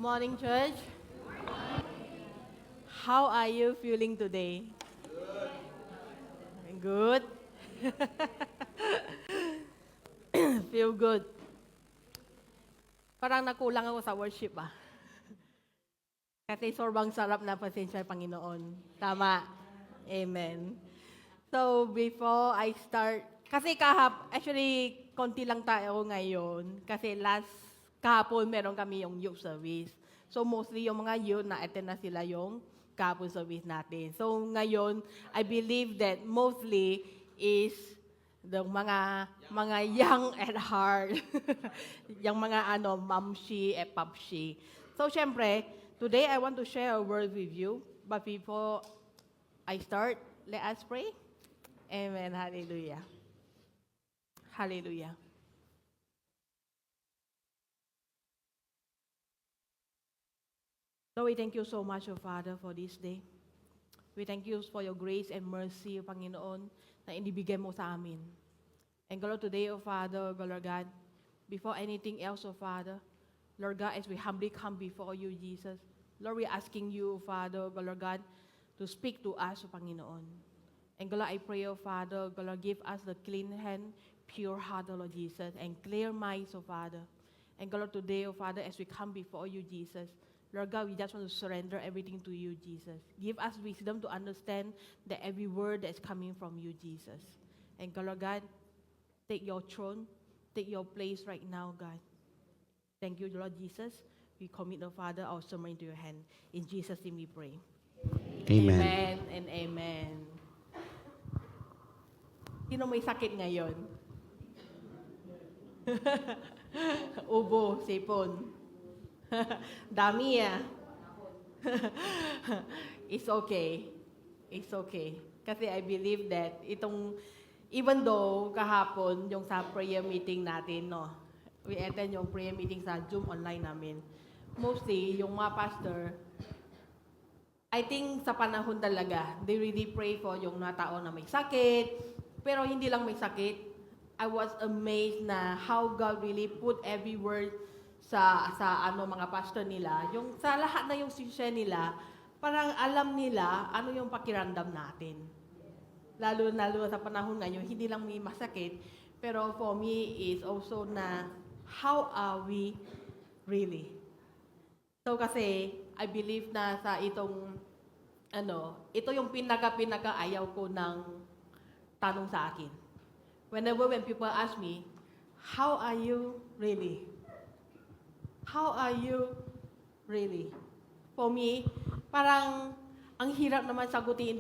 morning, church. How are you feeling today? Good. Feel good. Parang nakulang ako sa worship Kasi sobrang sarap na pasensya ng Panginoon. Tama. Amen. So, before I start, kasi actually, konti lang tayo ngayon. Kasi kahapon meron kami yung youth service. So, mostly yung mga youth na-attend na sila yung kahapon service natin. So, ngayon, I believe that mostly is the mga young at heart. Yung mga mamshi at papshi. So, syempre, today I want to share a word with you. But before I start, let us pray. Amen. Hallelujah. Hallelujah. Lord, we thank you so much, O Father, for this day. We thank you for your grace and mercy, O Panginoon, na inibigay mo sa amin. And God, today, O Father, Lord God, before anything else, O Father, Lord God, as we humbly come before you, Jesus, Lord, we're asking you, O Father, Lord God, to speak to us, O Panginoon. And God, I pray, O Father, God, give us the clean hand, pure heart, O Lord Jesus, and clear minds, O Father. And God, today, O Father, as we come before you, Jesus, Lord God, we just want to surrender everything to you, Jesus. Give us wisdom to understand that every word that's coming from you, Jesus. And God, Lord God, take your throne, take your place right now, God. Thank you, Lord Jesus. We commit, the Father, our sermon into your hand. In Jesus' name we pray. Amen. Amen and amen. Sino may sakit ngayon? Ubo, sipon. Dami It's okay. It's okay. Kasi I believe that even though kahapon, yung sa prayer meeting natin, no, we attend yung prayer meeting sa Zoom online namin. Mostly, yung mga pastor, I think sa panahon talaga, they really pray for yung mga tao na may sakit, pero hindi lang may sakit. I was amazed na how God really put every word sa mga pastor nila, yung sa lahat na yung share nila, parang alam nila ano yung pakiramdam natin. Lalo sa panahon ngayon, hindi lang may masakit, pero for me is also na how are we really? So kasi I believe na sa ito yung pinaka ayaw ko ng tanong sa akin. When people ask me, how are you really? How are you really? For me, parang ang hirap naman sagutin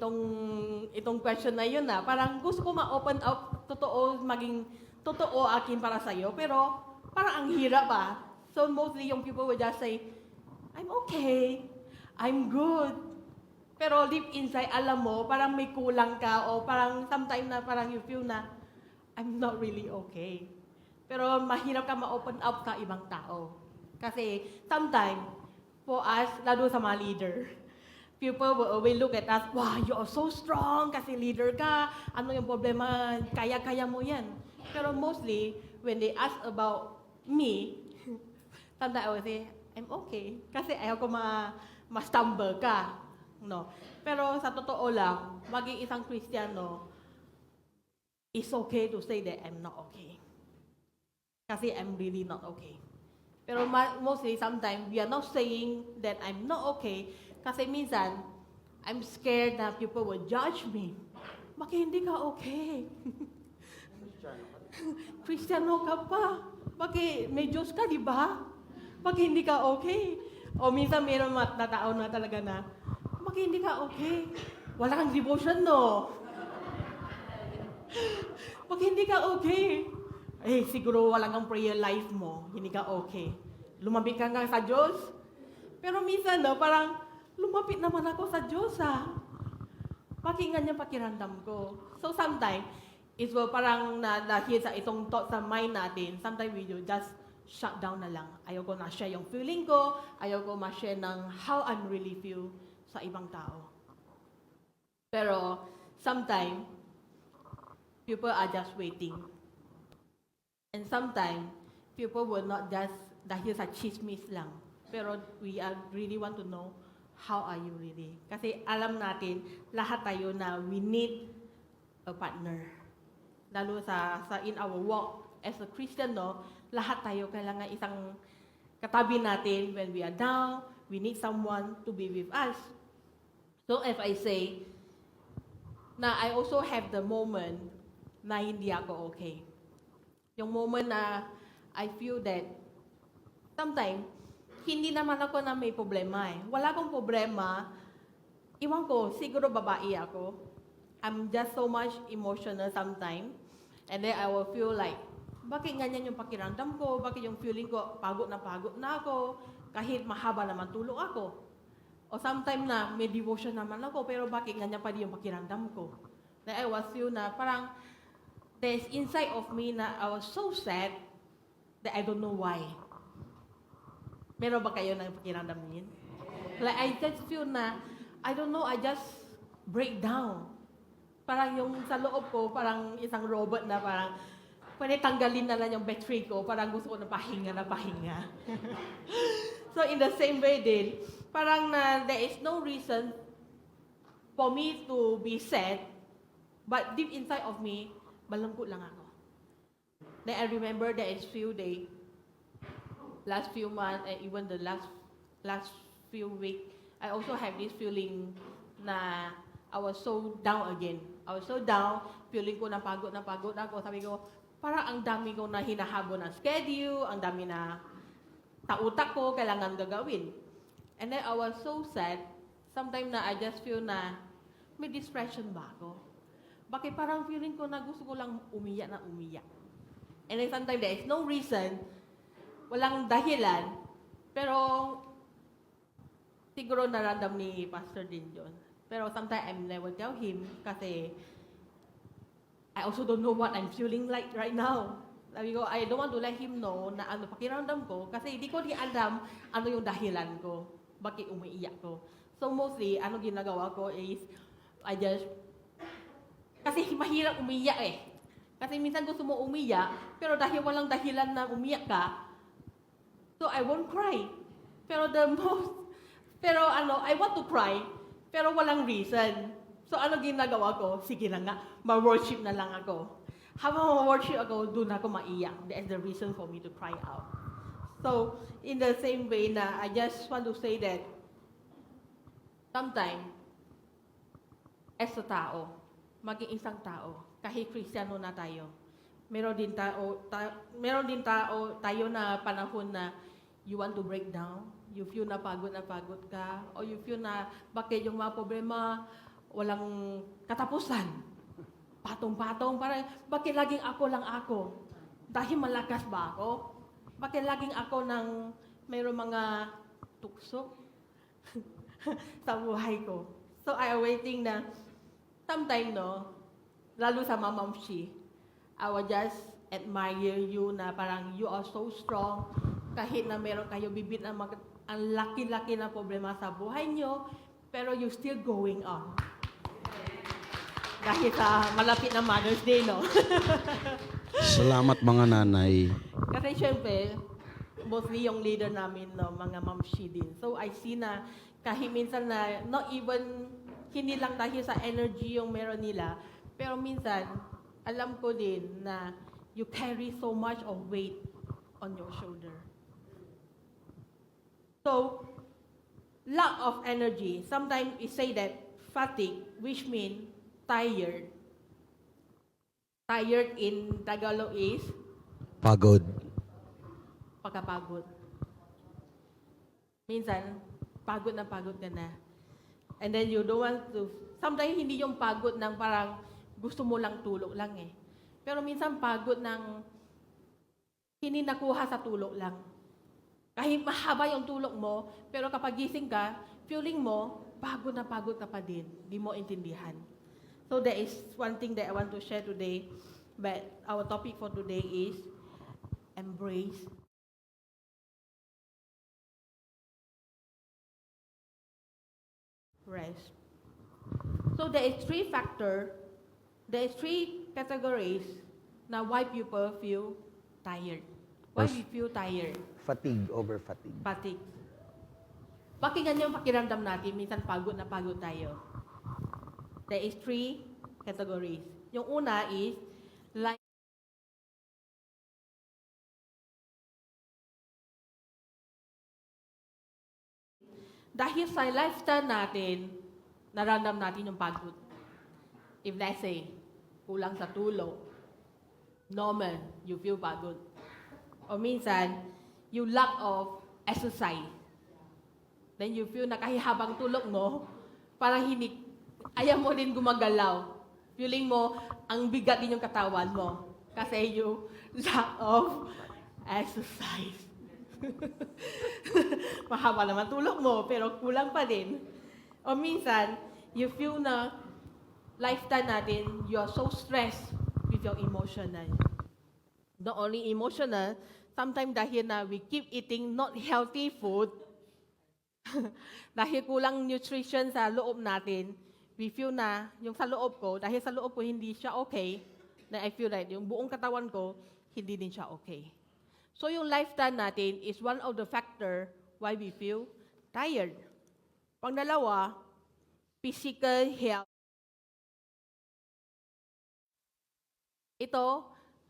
itong question na yun Parang gusto ko ma-open up, maging totoo akin para sa'yo, pero parang ang hirap So mostly yung people will just say, I'm okay, I'm good. Pero deep inside, alam mo, parang may kulang ka o parang sometimes na parang you feel na, I'm not really okay. Pero mahirap ka ma-open up sa ibang tao. Kasi sometimes, for us, lalo sa mga leader, people will always look at us, wow, you are so strong kasi leader ka, ano yung problema, kaya-kaya mo yan. Pero mostly, when they ask about me, sometimes I will say, I'm okay. Kasi ayaw ko ma-stumble ka. No. Pero sa totoo lang, maging isang Kristiyano, it's okay to say that I'm not okay. Kasi I'm really not okay. Pero mostly, sometimes, we are not saying that I'm not okay kasi minsan, I'm scared that people will judge me. Bakit hindi ka okay? Kristiyano ka pa. Bakit may Diyos ka, di ba? Bakit hindi ka okay? O minsan, mayroon mga tao na talaga na, bakit hindi ka okay? Wala kang devotion, no? Bakit hindi ka okay? Siguro walang kang prayer life mo, hindi ka okay. Lumapit ka nga sa Diyos. Pero minsan, parang lumapit naman ako sa Diyos, Bakit nga niya pakiramdam ko? So sometimes, it's parang dahil sa itong thought sa mind natin, sometimes we just shut down na lang. Ayaw ko na share yung feeling ko, ayaw ko ma-share ng how I'm really feel sa ibang tao. Pero sometimes, people are just waiting. And sometimes, people will not just dahil sa chismis lang. pero really want to know how are you really. Kasi alam natin, lahat tayo na we need a partner. Lalo sa in our walk as a Christian, no, lahat tayo kailangan isang katabi natin when we are down, we need someone to be with us. So if I say, na I also have the moment na hindi ako okay. Yung moment na I feel that sometimes, hindi naman ako na may problema eh. Wala akong problema. Iwan ko, siguro babae ako. I'm just so much emotional sometimes. And then I will feel like, bakit ganyan yung pakiramdam ko? Bakit yung feeling ko, pagod na ako? Kahit mahaba naman tulog ako. O sometimes na may devotion naman ako, pero bakit ganyan pa din yung pakiramdam ko? Then I was feel na parang, there's inside of me na I was so sad that I don't know why. Meron ba kayo ng pakiramdam niyan? Like, I just feel na, I don't know, I just break down. Parang yung sa loob ko, parang isang robot na parang, pwede tanggalin na lang yung battery ko, parang gusto ko na pahinga. So in the same way din, parang there is no reason for me to be sad, but deep inside of me, malungkot lang ako. Then I remember that it's few days, last few months, and even the last few weeks, I also have this feeling na I was so down again. I was so down, feeling ko na pagod ako. Sabi ko, parang ang dami ko na hinahabol ng schedule, ang dami na tautak ko, kailangan gagawin. And then I was so sad, sometimes na I just feel na may depression ba ako? Bakit parang feeling ko na gusto ko lang umiyak. And then sometimes there is no reason, walang dahilan, pero siguro narandam ni Pastor din yun. Pero sometimes I never tell him kasi I also don't know what I'm feeling like right now. Sabi ko, I don't want to let him know na ano pakiramdam ko kasi hindi ko di alam ano yung dahilan ko, bakit umiiyak ko. So mostly, ano ginagawa ko is, kasi mahirap umiyak eh. Kasi minsan gusto mo umiyak, pero dahil walang dahilan na umiyak ka, so I won't cry. Pero I want to cry, pero walang reason. So ano ginagawa ko? Sige na nga, ma-worship na lang ako. Habang ma-worship ako, doon ako maiyak. That's the reason for me to cry out. So, in the same way na, I just want to say that, sometimes, as a tao, maging isang tao, kahit Kristiyano na tayo, meron din tayo na panahon na you want to break down, you feel na pagod ka, or you feel na bakit yung mga problema walang katapusan. Patong-patong, parang bakit laging ako lang ako? Dahil malakas ba ako? Bakit laging ako nang mayroong mga tukso sa buhay ko? So I waiting na sometime, no, lalo sa Ma'am Shi, I will just admire you na parang you are so strong kahit na meron kayo bibit na ang laki-laki na problema sa buhay nyo, pero you still going on. Dahil sa malapit na Mother's Day, no? Salamat mga nanay. Kasi syempre, mostly yung leader namin, no, mga Ma'am Shi din. So I see na kahit minsan na, not even, hindi lang dahil sa energy yung meron nila, pero minsan, alam ko din na you carry so much of weight on your shoulder. So, lack of energy, sometimes we say that fatigue, which means tired. Tired in Tagalog is? Pagod. Pagkapagod. Minsan, pagod ka na. And then you don't want to, sometimes hindi yung pagod ng parang gusto mo lang tulog lang eh. Pero minsan pagod ng hindi nakuha sa tulog lang. Kahit mahaba yung tulog mo, pero kapag gising ka, feeling mo, pagod ka pa din. Di mo intindihan. So there is one thing that I want to share today, but our topic for today is embrace rest. So there is three categories na why people feel tired. Why we feel tired? Fatigue over fatigue. Fatigue. pakinggan niyo yung pakiramdam natin, minsan pagod na pagod tayo. There is 3 categories. Yung una is, like, dahil sa lifestyle natin, naramdam natin yung pagod. If let's say, kulang sa tulog, normal, you feel pagod. O minsan, you lack of exercise. Then you feel na kahit habang tulog mo, parang hindi, ayaw mo din gumagalaw. Feeling mo, ang bigat din yung katawan mo. Kasi you lack of exercise. Mahaba naman tulog mo, pero kulang pa din. O minsan, you feel na lifestyle natin, you are so stressed with your emotional. Not only emotional, sometimes dahil na we keep eating not healthy food, dahil kulang nutrition sa loob natin, we feel na yung sa loob ko, dahil sa loob ko hindi siya okay, na I feel like yung buong katawan ko, hindi din siya okay. So yung lifestyle natin is one of the factor why we feel tired. Pangdalawa, physical health. Ito,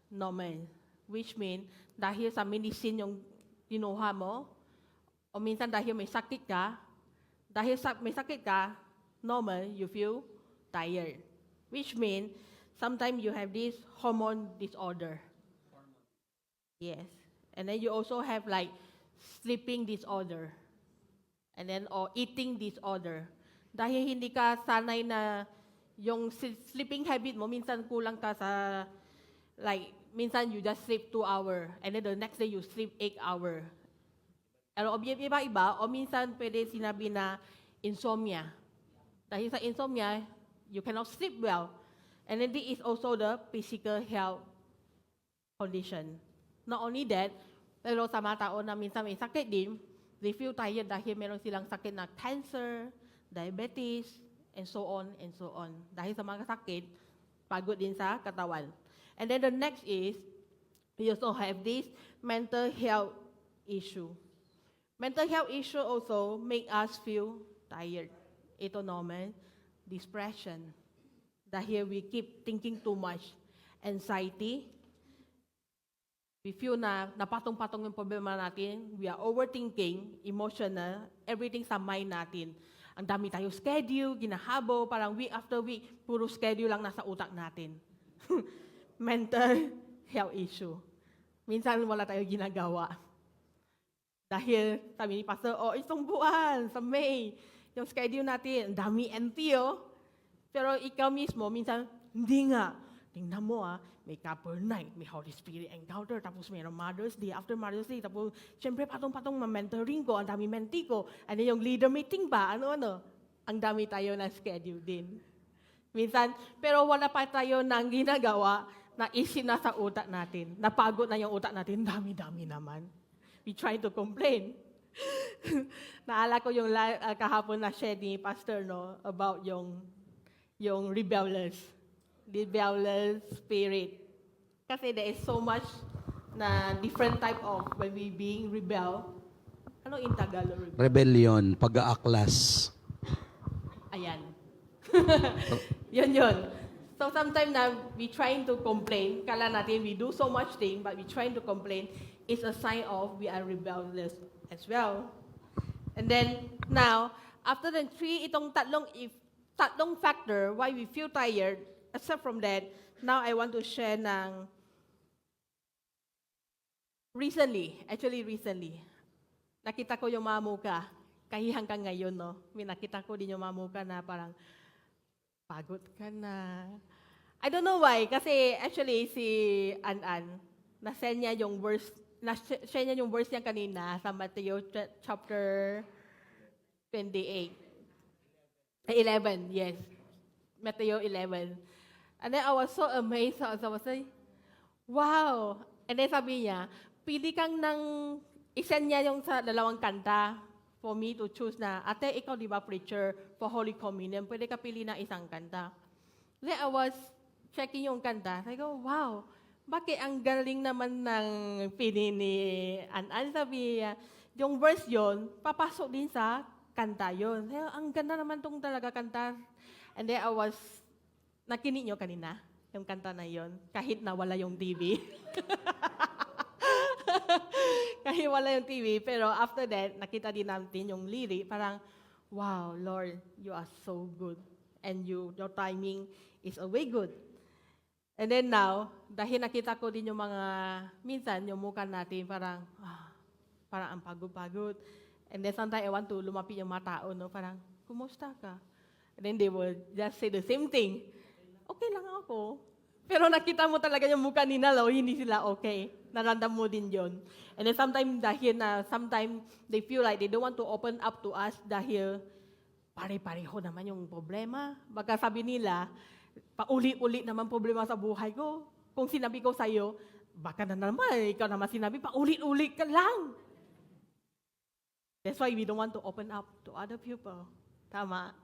normal. Which mean, dahil sa medicine yung kinuha mo, o minsan dahil may sakit ka, may sakit ka, normal, you feel tired. Which mean, sometimes you have this hormone disorder. Yes. And then you also have like sleeping disorder. And then, or eating disorder. Dahil hindi ka sanay na yung sleeping habit mo, minsan kulang ka sa, like, minsan you just sleep 2 hours, and then the next day you sleep 8 hours. O iba-iba, o minsan pwede sinabi na insomnia. Dahil sa insomnia, you cannot sleep well. And then this is also the physical health condition. Not only that, pero sa mga tao na minsan may sakit din, they feel tired dahil meron silang sakit na cancer, diabetes, and so on, and so on. Dahil sa mga sakit, pagod din sa katawan. And then the next is, we also have this mental health issue. Mental health issue also make us feel tired. Ito normal, depression. Dahil we keep thinking too much. Anxiety, we feel na napatong-patong yung problema natin. We are overthinking, emotional, everything sa mind natin. Ang dami tayo schedule, ginahabo, parang week after week, puro schedule lang nasa utak natin. Mental health issue. Minsan wala tayo ginagawa. Dahil sabi ni Pastor, itong buwan, sa May, yung schedule natin, ang dami empty, Pero ikaw mismo, minsan, hindi nga. Tingnan mo, may couple night, may Holy Spirit encounter, tapos mayroong Mother's Day, after Mother's Day, tapos, syempre, patong-patong ma-mentoring ko, ang dami mentee ko, ano yung leader meeting ba, ano-ano. Ang dami tayo na schedule din. Minsan, pero wala pa tayo nang ginagawa na na sa utak natin. Napagod na yung utak natin, dami-dami naman. We try to complain. Naala ko yung kahapon na share ni Pastor, about yung rebellious spirit. Kasi there is so much na different type of when we being rebel. Ano in Tagalog? Rebellion, pag-aaklas. Ayan. yun. So sometimes na we trying to complain, kala natin we do so much thing, but we trying to complain, is a sign of we are rebellious as well. And then now, after the itong tatlong factor why we feel tired, aside from that, now I want to share ng recently, nakita ko yung mga muka, kahit hanggang ngayon, may nakita ko din yung mga muka na parang, pagod ka na. I don't know why, kasi actually si An, na-share niya yung verse niya kanina sa Matthew chapter 11, yes. Matthew 11. And then I was so amazed. So I was like, wow. And then sabi niya, pili kang isend niya yung sa dalawang kanta for me to choose na, ate, ikaw di ba preacher for Holy Communion? Pwede ka pili na isang kanta. Then I was checking yung kanta. I go, wow, bakit ang galing naman ng pili ni An? Sabi niya, yung verse yon papasok din sa kanta yun. Sabi, ang ganda naman tong talaga kanta. And then nakinig nyo kanina, yung kanta na yun, kahit nawala yung TV. Kahit wala yung TV, pero after that, nakita din natin yung lyric, parang, wow, Lord, you are so good. And your timing is way good. And then now, dahil nakita ko din yung mga, minsan, yung mukha natin, parang ang pagod-pagod. And then sometimes I want to lumapit yung mga tao, no? Parang, kumusta ka? And then they will just say the same thing. Okay lang ako. Pero nakita mo talaga yung mukha nila, hindi sila okay. Narandam mo din yon. And then sometimes they feel like they don't want to open up to us dahil pare-pareho naman yung problema. Baka sabi nila, pauli-uli naman problema sa buhay ko. Kung sinabi ko sa'yo, baka na naman, ikaw naman sinabi, paulit-uli ka lang. That's why we don't want to open up to other people. Tama.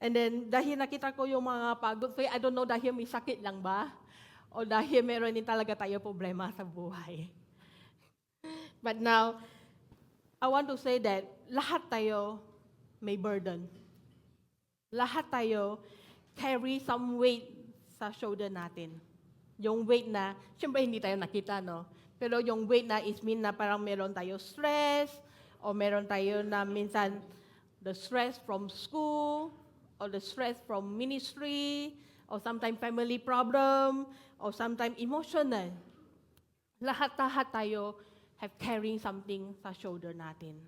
And then, dahil nakita ko yung mga pagod, so I don't know dahil may sakit lang ba? O dahil meron din talaga tayo problema sa buhay. But now, I want to say that lahat tayo may burden. Lahat tayo carry some weight sa shoulder natin. Yung weight na, syempre hindi tayo nakita, no? Pero yung weight na is mean na parang meron tayo stress, o meron tayo na minsan the stress from school, or the stress from ministry, or sometimes family problem, or sometimes emotional. Lahat-lahat tayo have carrying something sa shoulder natin.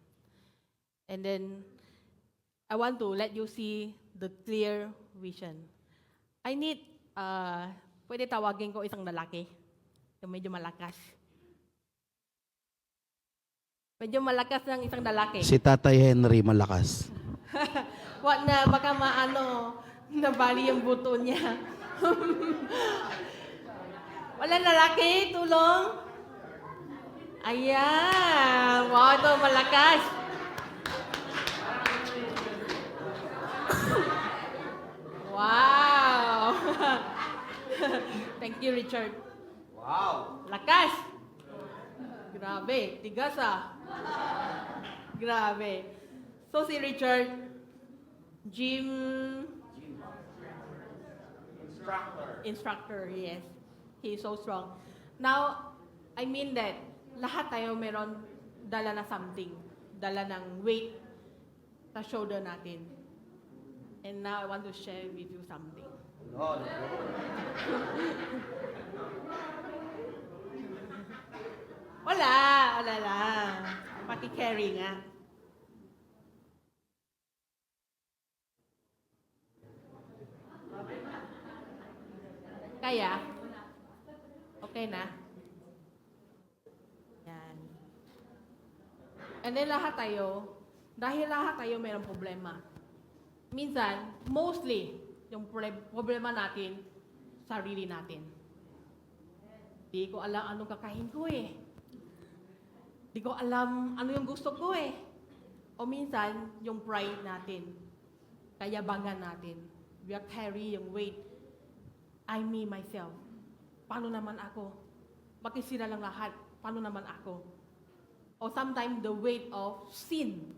And then, I want to let you see the clear vision. I need, pwede tawagin ko isang lalaki, yung medyo malakas. Medyo malakas ng isang lalaki. Si Tatay Henry malakas. Wag na, baka nabali yung buto niya. Wala lalaki, tulong. Ayan, wow, ito malakas. Wow. Thank you, Richard. Wow! Lakas. Grabe, tigas Grabe. So si Richard, gym instructor, yes. He is so strong. Now, I mean that lahat tayo meron dala na something, dala ng weight sa shoulder natin. And now I want to share with you something. Lord. Wala lang. Paki-carry nga. Kaya? Okay na? Yan. And then dahil lahat tayo mayroong problema. Minsan, mostly, yung problema natin, sarili natin. Di ko alam anong kakain ko eh. Di ko alam ano yung gusto ko eh. O minsan, yung pride natin, kayabangan natin. We are carrying yung weight. I, me, myself. Paano naman ako? Bakit sila lang lahat? Paano naman ako? Or sometimes the weight of sin.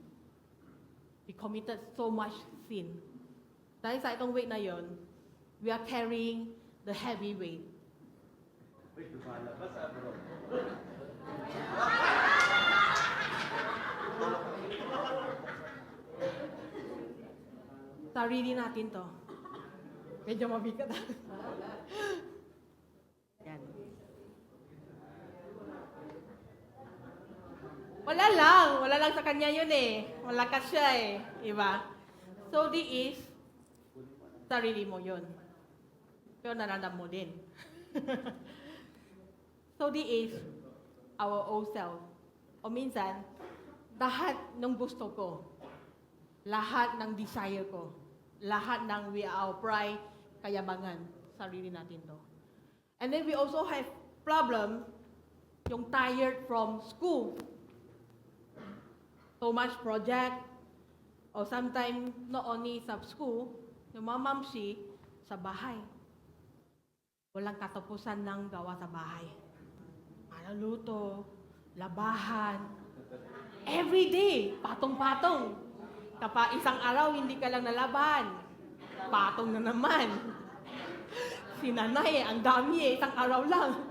We committed so much sin. Dahil sa itong weight na yon, we are carrying the heavy weight. Uy, lumalabas bro. Sarili natin to. Medyo mabigat. Yan. Wala lang sa kanya yun eh. Malakas siya eh. Diba? So, di is, sarili mo yun. Pero narandam mo din. So, di is, our own self. O minsan, lahat ng gusto ko, lahat ng desire ko, lahat ng we are our pride, kayabangan, sarili natin to. And then we also have problem, yung tired from school. So much project, or sometimes not only sa school, yung mga mamsi, sa bahay. Walang katapusan ng gawa sa bahay. Luto, labahan, every day, patong-patong. Kapag isang araw, hindi ka lang nalaban. Patong na naman. Si nanay, ang dami isang araw lang.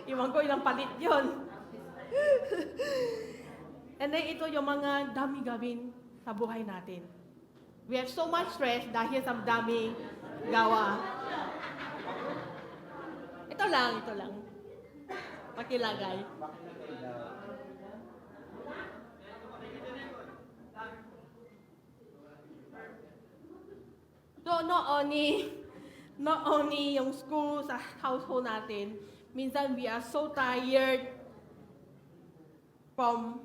Iwan ko ilang palit yon. And then ito yung mga dami gawin sa buhay natin. We have so much stress dahil sa dami gawa. Ito lang. Pakilagay. So, not only yung school sa household natin, minsan we are so tired from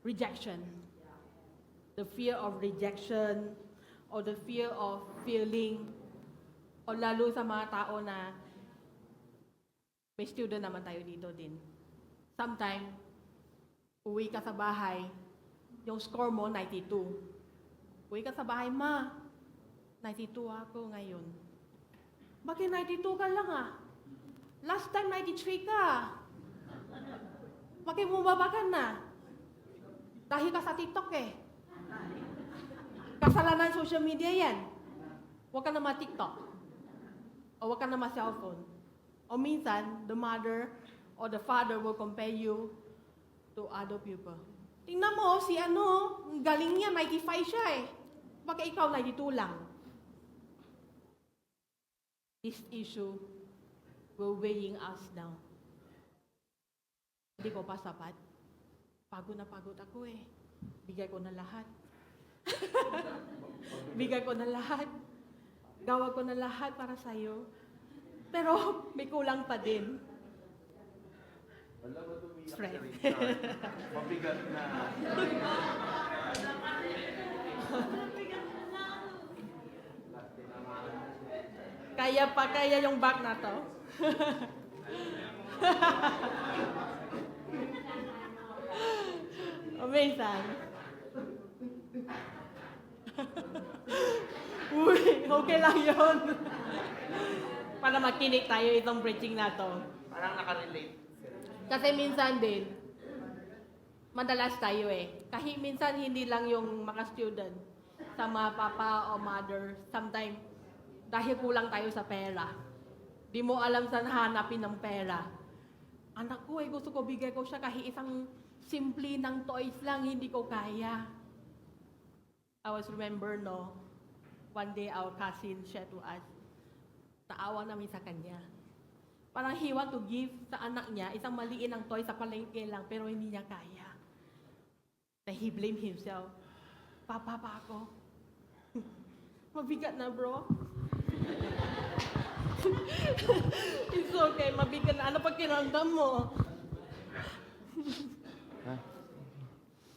rejection. The fear of rejection or the fear of feeling o lalo sa mga tao na may student naman tayo dito din. Sometimes, uwi ka sa bahay, yung score mo 92. Uwi ka sa bahay, ma, 92 ako ngayon. Bakit 92 ka lang ah? Last time 93 ka. Bakit bumaba ka na? Dahil ka sa TikTok eh. Kasalanan social media yan. Huwag ka na ma-TikTok. O huwag ka na ma-cellphone. O minsan, the mother or the father will compare you to other people. Tingnan mo, si ang galing niya, 95 siya eh. Bakit ikaw 92 lang? This issue will weighing us down. Hindi ko pa sapat. Pagod na pagod ako eh. Bigay ko na lahat. Bigay ko na lahat. Gawa ko na lahat para sa'yo. Pero may kulang pa din. Wala ba tumiyak Stress. si Richard? Mabigat na. Kaya yung bag na to. Amazing. Uy, okay lang yun. Para makinig tayo itong preaching na to. Parang nakarelate. Kasi minsan din, madalas tayo eh. Kahit minsan hindi lang yung mga student, sa mga papa o mother, sometimes dahil kulang tayo sa pera. Di mo alam saan hanapin ng pera. Anak ko eh, gusto ko bigay ko siya kahit isang simple ng toys lang, hindi ko kaya. I was remember, one day our cousin shared to us, naawa namin sa kanya. Parang he want to give sa anak niya isang maliit ng toy sa palengke lang, pero hindi niya kaya. Then he blamed himself. Papa pa ako. Mabigat na, bro. It's okay, mabigat na. Ano pag kinandam mo?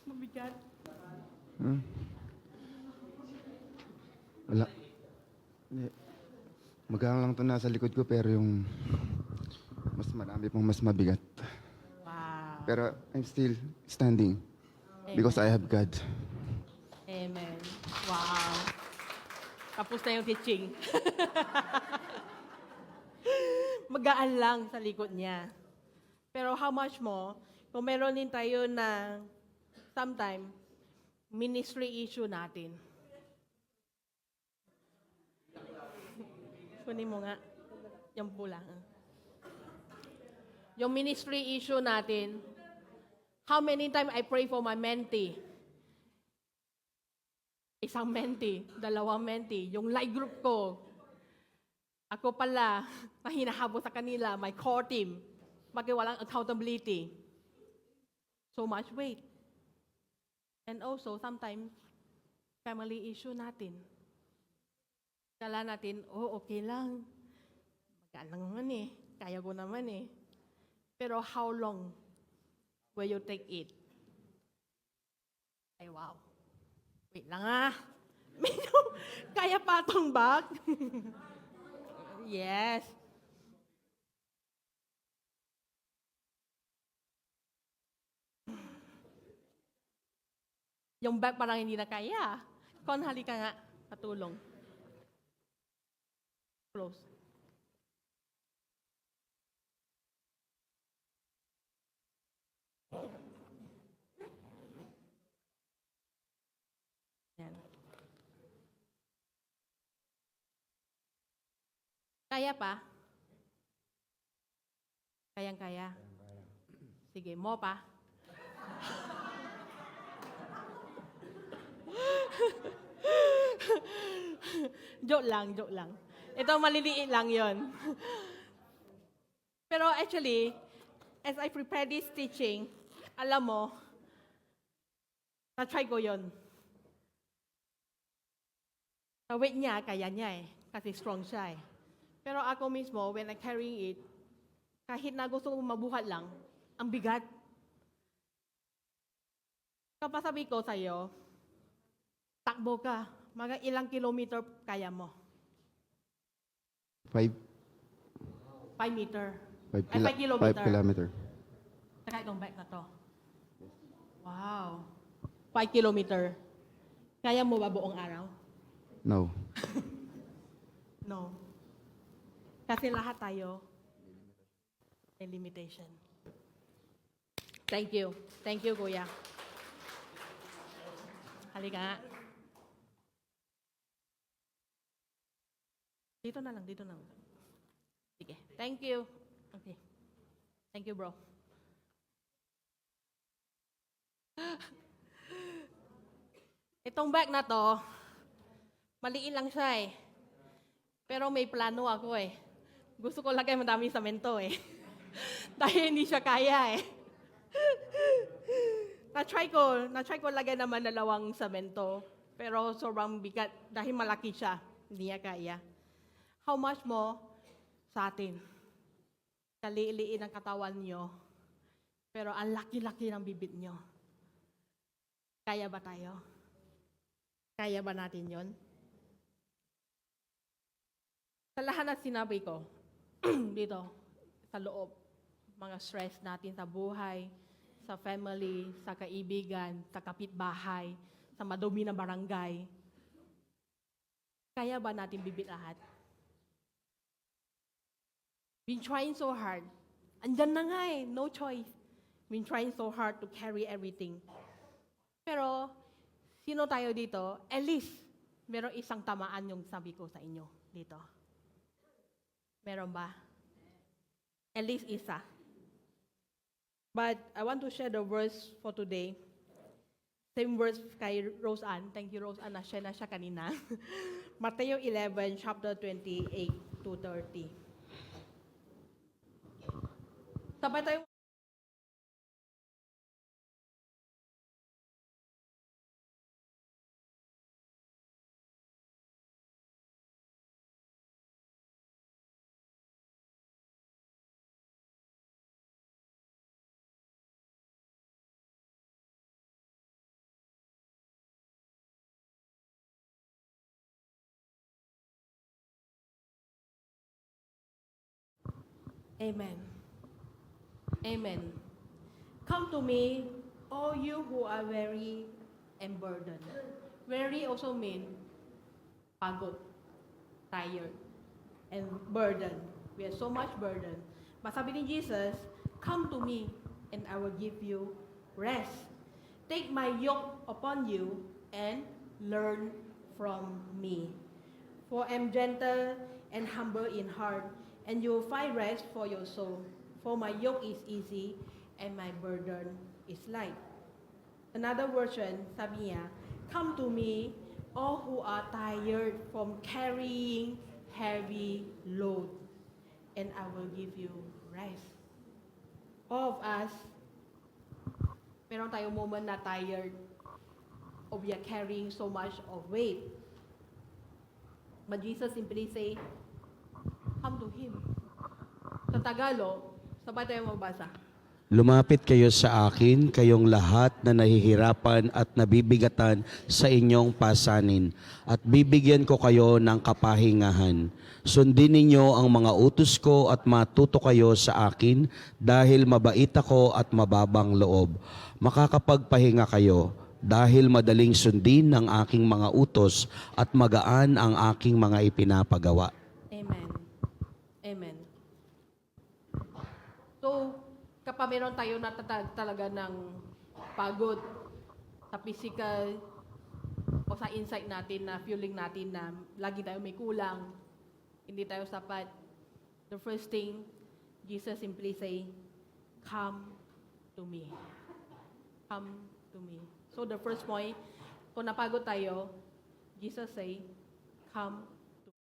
Mabigat. Wala. Hindi. Magaan lang to nasa likod ko pero yung mas marami pong mas mabigat. Wow. Pero I'm still standing because I have God. Amen. Wow. Tapos na yung teaching. Magaan lang sa likod niya. Pero how much more, kung meron din tayo na sometime, ministry issue natin. Kunin mo nga. Yung pula. Yung ministry issue natin, how many times I pray for my mentee? Isang mentee, dalawang mentee, yung life group ko. Ako pala, na hinahabol sa kanila, my core team. Bakit walang accountability? So much weight. And also, sometimes, family issue natin. Kala natin, okay lang. Magaan lang naman eh. Kaya ko naman eh. Pero how long will you take it? Ay, wow. Wait lang ah. Medyo, kaya pa itong bag? Yes. Yung bag parang hindi na kaya. Kon, halika nga. Patulong. Close. Kaya pa? Kayang-kaya? Sige, mo pa? Joke lang, joke lang. Ito, maliliit lang yon. Pero actually, as I prepare this teaching, alam mo, na-try ko yon. Sa weight niya, kaya niya eh. Kasi strong siya eh. Pero ako mismo, when I carrying it, kahit na gusto ko mabuhat lang, ang bigat. Kapag sabi ko sa'yo, takbo ka, mga ilang kilometer kaya mo? 5 5 meter. 5 Ay, 5 kilometer. kilometer. Saka itong bike na to. Wow. 5 kilometer. Kaya mo ba buong araw? No. No. Kasi lahat tayo may limitation. Thank you. Thank you, Kuya. Halika nga. Dito na lang, dito na lang. Sige. Thank you. Okay. Thank you, bro. Itong bag na to, maliit lang siya eh. Pero may plano ako eh. Gusto ko lagay madaming samento eh. Dahil hindi siya kaya eh. Na-try ko lagay naman 2 samento. Pero sobrang bigat dahil malaki siya. Hindi niya kaya. How much mo sa atin? Kaliliin ang katawan niyo. Pero ang laki-laki ng bibig niyo. Kaya ba tayo? Kaya ba natin yon? Sa lahat na sinabi ko, dito, sa loob, mga stress natin sa buhay, sa family, sa kaibigan, sa kapitbahay, sa madumi na barangay, kaya ba natin bibit lahat? Been trying so hard. Andyan na nga eh, no choice. Been trying so hard to carry everything. Pero, sino tayo dito? At least, merong isang tamaan yung sabi ko sa inyo dito. Meron ba? At least isa. But I want to share the verse for today. Same verse kay Rose Ann. Thank you, Rose Ann. Na-share na siya kanina. Matthew 11, chapter 28 to 30. Sabay tayo. Amen. Amen. Come to me, all you who are weary and burdened. Weary also mean pagod, tired, and burdened. We have so much burden. But sabi ni Jesus, come to me and I will give you rest. Take my yoke upon you and learn from me. For I am gentle and humble in heart, and you will find rest for your soul. For my yoke is easy and my burden is light. Another version, sabi niya, come to me, all who are tired from carrying heavy load, and I will give you rest. All of us, meron tayong moment na tired or we are carrying so much of weight. But Jesus simply say, come to Him. Sa Tagalog, sabay tayo magbasa. Lumapit kayo sa akin, kayong lahat na nahihirapan at nabibigatan sa inyong pasanin, at bibigyan ko kayo ng kapahingahan. Sundin ninyo ang mga utos ko at matuto kayo sa akin, dahil mabait ako at mababang loob. Makakapagpahinga kayo, dahil madaling sundin ng aking mga utos at magaan ang aking mga ipinapagawa. Amen. Amen. So, kapag meron tayo natatag talaga ng pagod sa physical o sa insight natin na feeling natin na lagi tayo may kulang, hindi tayo sapat, the first thing, Jesus simply say, come to me. Come to me. So the first point, kung napagod tayo, Jesus say, come to me.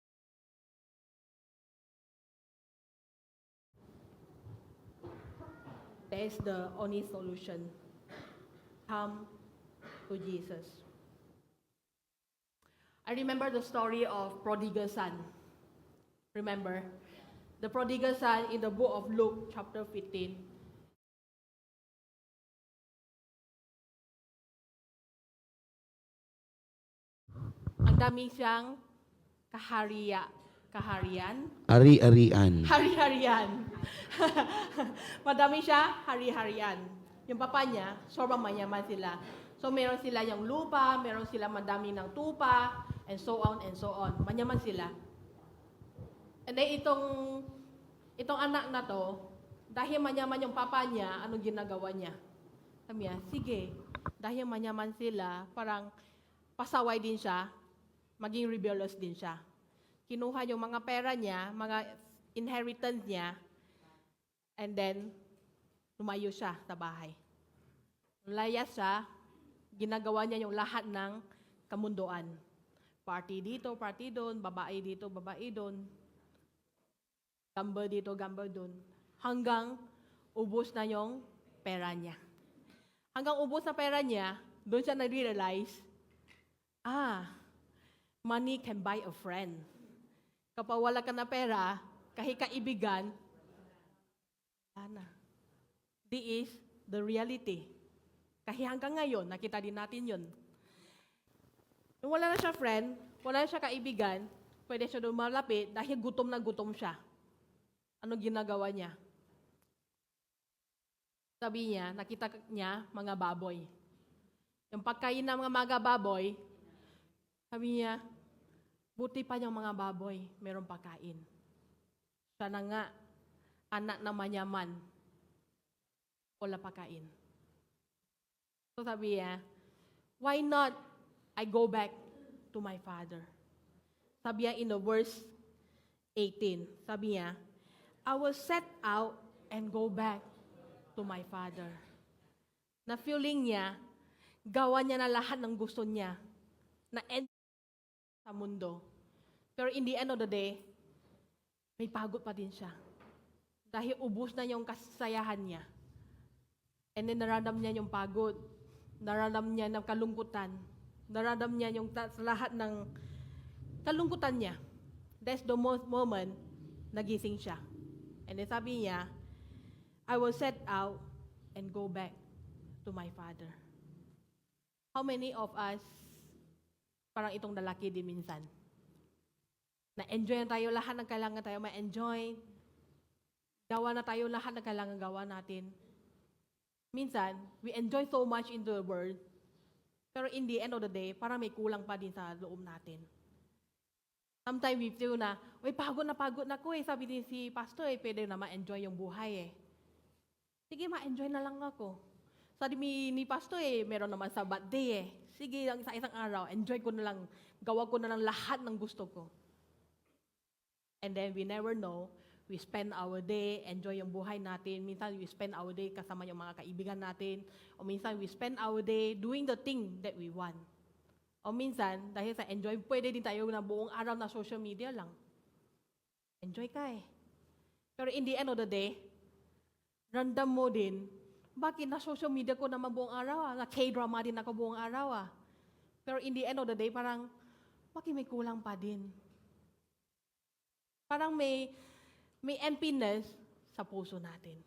That is the only solution. Come to Jesus. I remember the story of prodigal son. Remember? The prodigal son in the book of Luke, chapter 15. Ang dami siyang kaharian. Ari-arian. Hari-harian. Madami siya, hari-harian. Yung papa niya, sobrang mayaman sila. So meron sila yung lupa, meron sila madami ng tupa, and so on and so on. Manyaman sila. And then itong anak na to, dahil manyaman yung papa niya, anong ginagawa niya? Sabi niya, sige, dahil manyaman sila, parang pasaway din siya, maging rebellious din siya. Kinuha yung mga pera niya, mga inheritance niya, and then lumayo siya sa bahay. Layas siya, ginagawa niya yung lahat ng kamunduan. Party dito, party doon, babae dito, babae doon. Gamble dito, gamble doon. Hanggang ubos na yung pera niya. Hanggang ubos na pera niya, doon siya nag-realize, money can buy a friend. Kapag wala ka na pera, kahit kaibigan, wala na. This is the reality. Kahit hanggang ngayon, nakita din natin yun. Nung wala na siya friend, wala na siya kaibigan, pwede siya doon malapit dahil gutom na gutom siya. Ano ginagawa niya? Sabi niya, nakita niya mga baboy. Yung pagkain ng mga baboy, sabi niya, buti pa yung mga baboy, meron pagkain. Siya na nga, anak na manyaman, wala pagkain. So sabi niya, why not I go back to my father? Sabi niya in the verse 18, sabi niya, I will set out and go back to my father. Na feeling niya, gawa niya na lahat ng gusto niya, na end sa mundo. Pero in the end of the day, may pagod pa din siya. Dahil ubos na yung kasayahan niya. And then naramdam niya yung pagod, naramdam niya ng kalungkutan, naramdam niya yung lahat ng kalungkutan niya. That's the moment nagising siya. And then sabi niya, I will set out and go back to my father. How many of us, parang itong lalaki din minsan, na-enjoy na tayo lahat ng kailangan tayo ma-enjoy, gawa na tayo lahat ng kailangan gawa natin. Minsan, we enjoy so much in the world, pero in the end of the day, parang may kulang pa din sa loob natin. Sometimes we feel na, uy, pagod na ko eh. Sabi din si pastor eh, pwede na ma-enjoy yung buhay eh. Sige, ma-enjoy na lang ako. Sabi ni pastor eh, meron naman sa birthday eh. Sige, sa isang araw, enjoy ko na lang, gawa ko na lang lahat ng gusto ko. And then we never know, we spend our day, enjoy yung buhay natin. Minsan we spend our day kasama yung mga kaibigan natin. O minsan we spend our day doing the thing that we want. O minsan, dahil sa enjoy, pwede din tayo na buong araw na social media lang. Enjoy ka eh. Pero in the end of the day, random mo din, bakit na social media ko naman buong araw na K-drama din ako buong araw Pero in the end of the day, parang, bakit may kulang pa din? Parang may emptiness sa puso natin.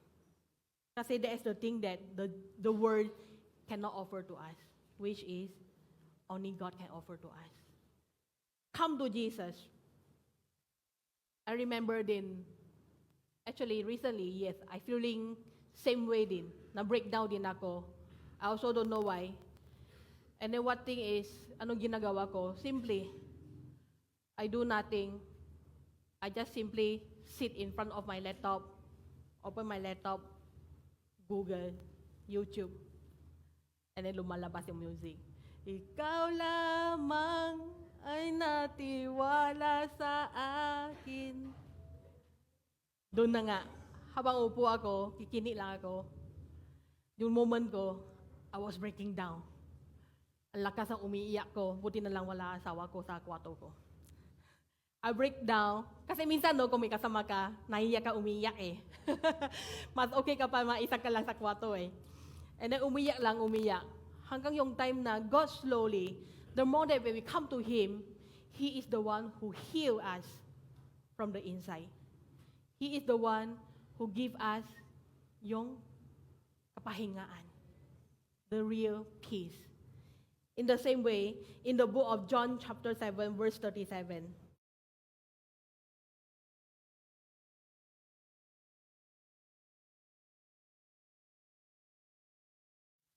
Kasi that is the thing that the world cannot offer to us, which is only God can offer to us. Come to Jesus. I remember din, actually recently, yes, I feeling same way din. Na-breakdown din ako. I also don't know why. And then what thing is, anong ginagawa ko? Simply, I do nothing. I just simply sit in front of my laptop, open my laptop, Google, YouTube, and then lumalabas yung music. Ikaw lamang ay natiwala sa akin. Doon na nga, habang upo ako, kikini lang ako. Yung moment ko, I was breaking down. Ang lakas ang umiiyak ko, buti na lang wala asawa ko sa kwarto ko. I break down, kasi minsan no, kung may kasama ka, nahiya ka umiiyak eh. Mas okay ka pa, maisa ka lang sa kwarto eh. And then umiyak lang, umiyak. Hanggang yung time na God slowly, the more that when we come to Him, He is the one who heal us from the inside. He is the one who give us yung kapahingaan, the real peace. In the same way, in the book of John chapter 7, verse 37,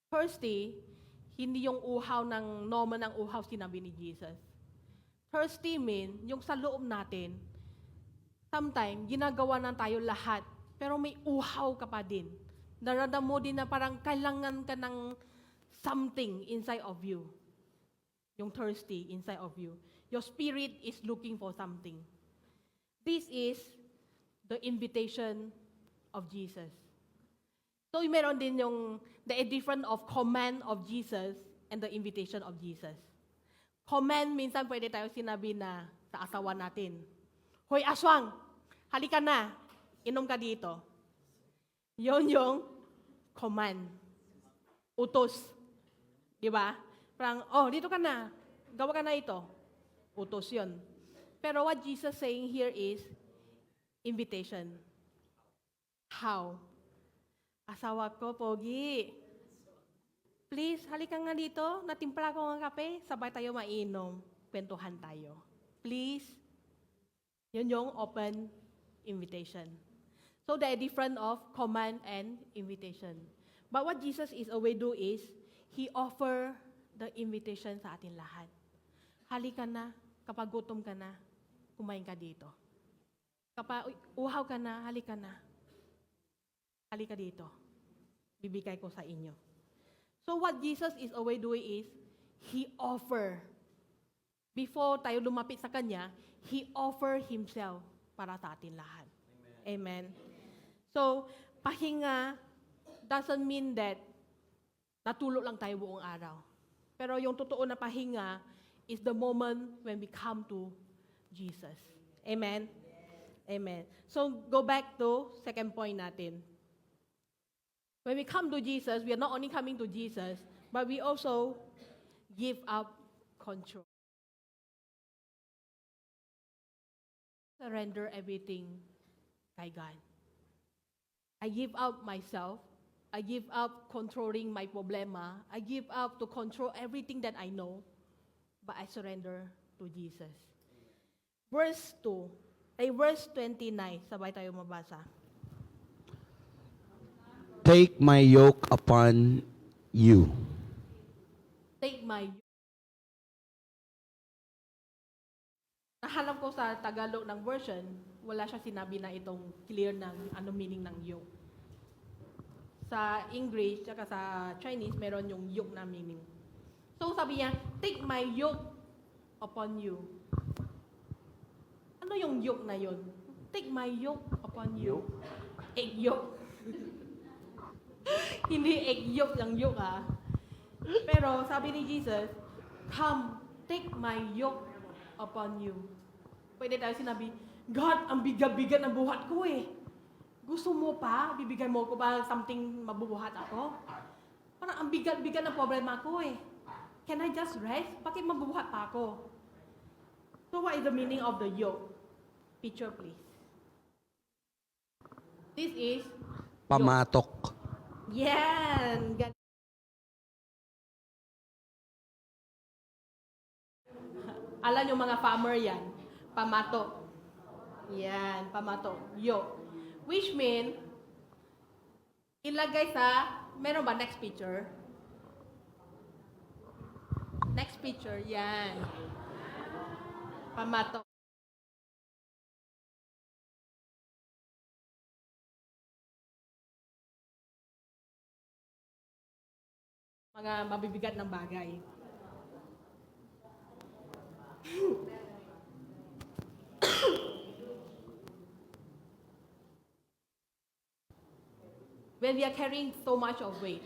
thirsty, hindi yung uhaw ng normal ng uhaw sinabi ni Jesus. Thirsty mean, yung sa loob natin, sometimes, ginagawa na tayo lahat, pero may uhaw ka pa din. Naradam mo din na parang kailangan ka ng something inside of you. Yung thirsty inside of you. Your spirit is looking for something. This is the invitation of Jesus. So, meron din yung the difference of command of Jesus and the invitation of Jesus. Command, minsan pwede tayo sinabi na sa asawa natin, Hoy, aswang, halika na, inom ka dito. Yon yung command. Utos. Di ba? Parang, oh, dito ka na, gawa ka na ito. Utos yon. Pero what Jesus saying here is invitation. How? Asawa ko, Pogi. Please, halika nga dito. Natimpla ko ng kape. Sabay tayo mainom. Kwentuhan tayo. Please. Yun yung open invitation. So, there are different of command and invitation. But what Jesus is always do is, He offer the invitation sa atin lahat. Halika na. Kapag gutom ka na, kumain ka dito. Kapag uhaw ka na, halika na. Halika dito. Bibigay ko sa inyo. So what Jesus is always doing is, He offer. Before tayo lumapit sa Kanya, He offer Himself para sa atin lahat. Amen. So, pahinga doesn't mean that natulog lang tayo buong araw. Pero yung totoo na pahinga is the moment when we come to Jesus. Amen? Amen. So, go back to second point natin. When we come to Jesus, we are not only coming to Jesus, but we also give up control. Surrender everything kay God. I give up myself. I give up controlling my problema. I give up to control everything that I know, but I surrender to Jesus. Verse 29, sabay tayo mabasa. Take my yoke upon you. Take my yoke. Nahanap ko sa Tagalog ng version, wala siya sinabi na itong clear ng ano meaning ng yoke. Sa English, tsaka sa Chinese, meron yung yoke na meaning. So sabi niya, take my yoke upon you. Ano yung yoke na yun? Take my yoke upon you. Egg yolk. Hindi egg yolk yung yoke ah. Pero sabi ni Jesus, come, take my yoke upon you. Pwede tayo sinabi, God, ang bigat-bigat ng buhat ko eh. Gusto mo pa? Bibigay mo ko ba something mabubuhat ako? Parang ang bigat-bigat ng problema ko eh. Can I just rest? Bakit mabubuhat pa ako? So what is the meaning of the yoke? Picture please. This is Pamatok. yoke. Yan! Alam yung mga farmer yan. Pamatok. Yan, pamatok. Yoke. Which mean, ilagay sa, meron ba next picture? Next picture, yan. Pamatok. Mga mabibigat ng bagay. when we are carrying so much of weight.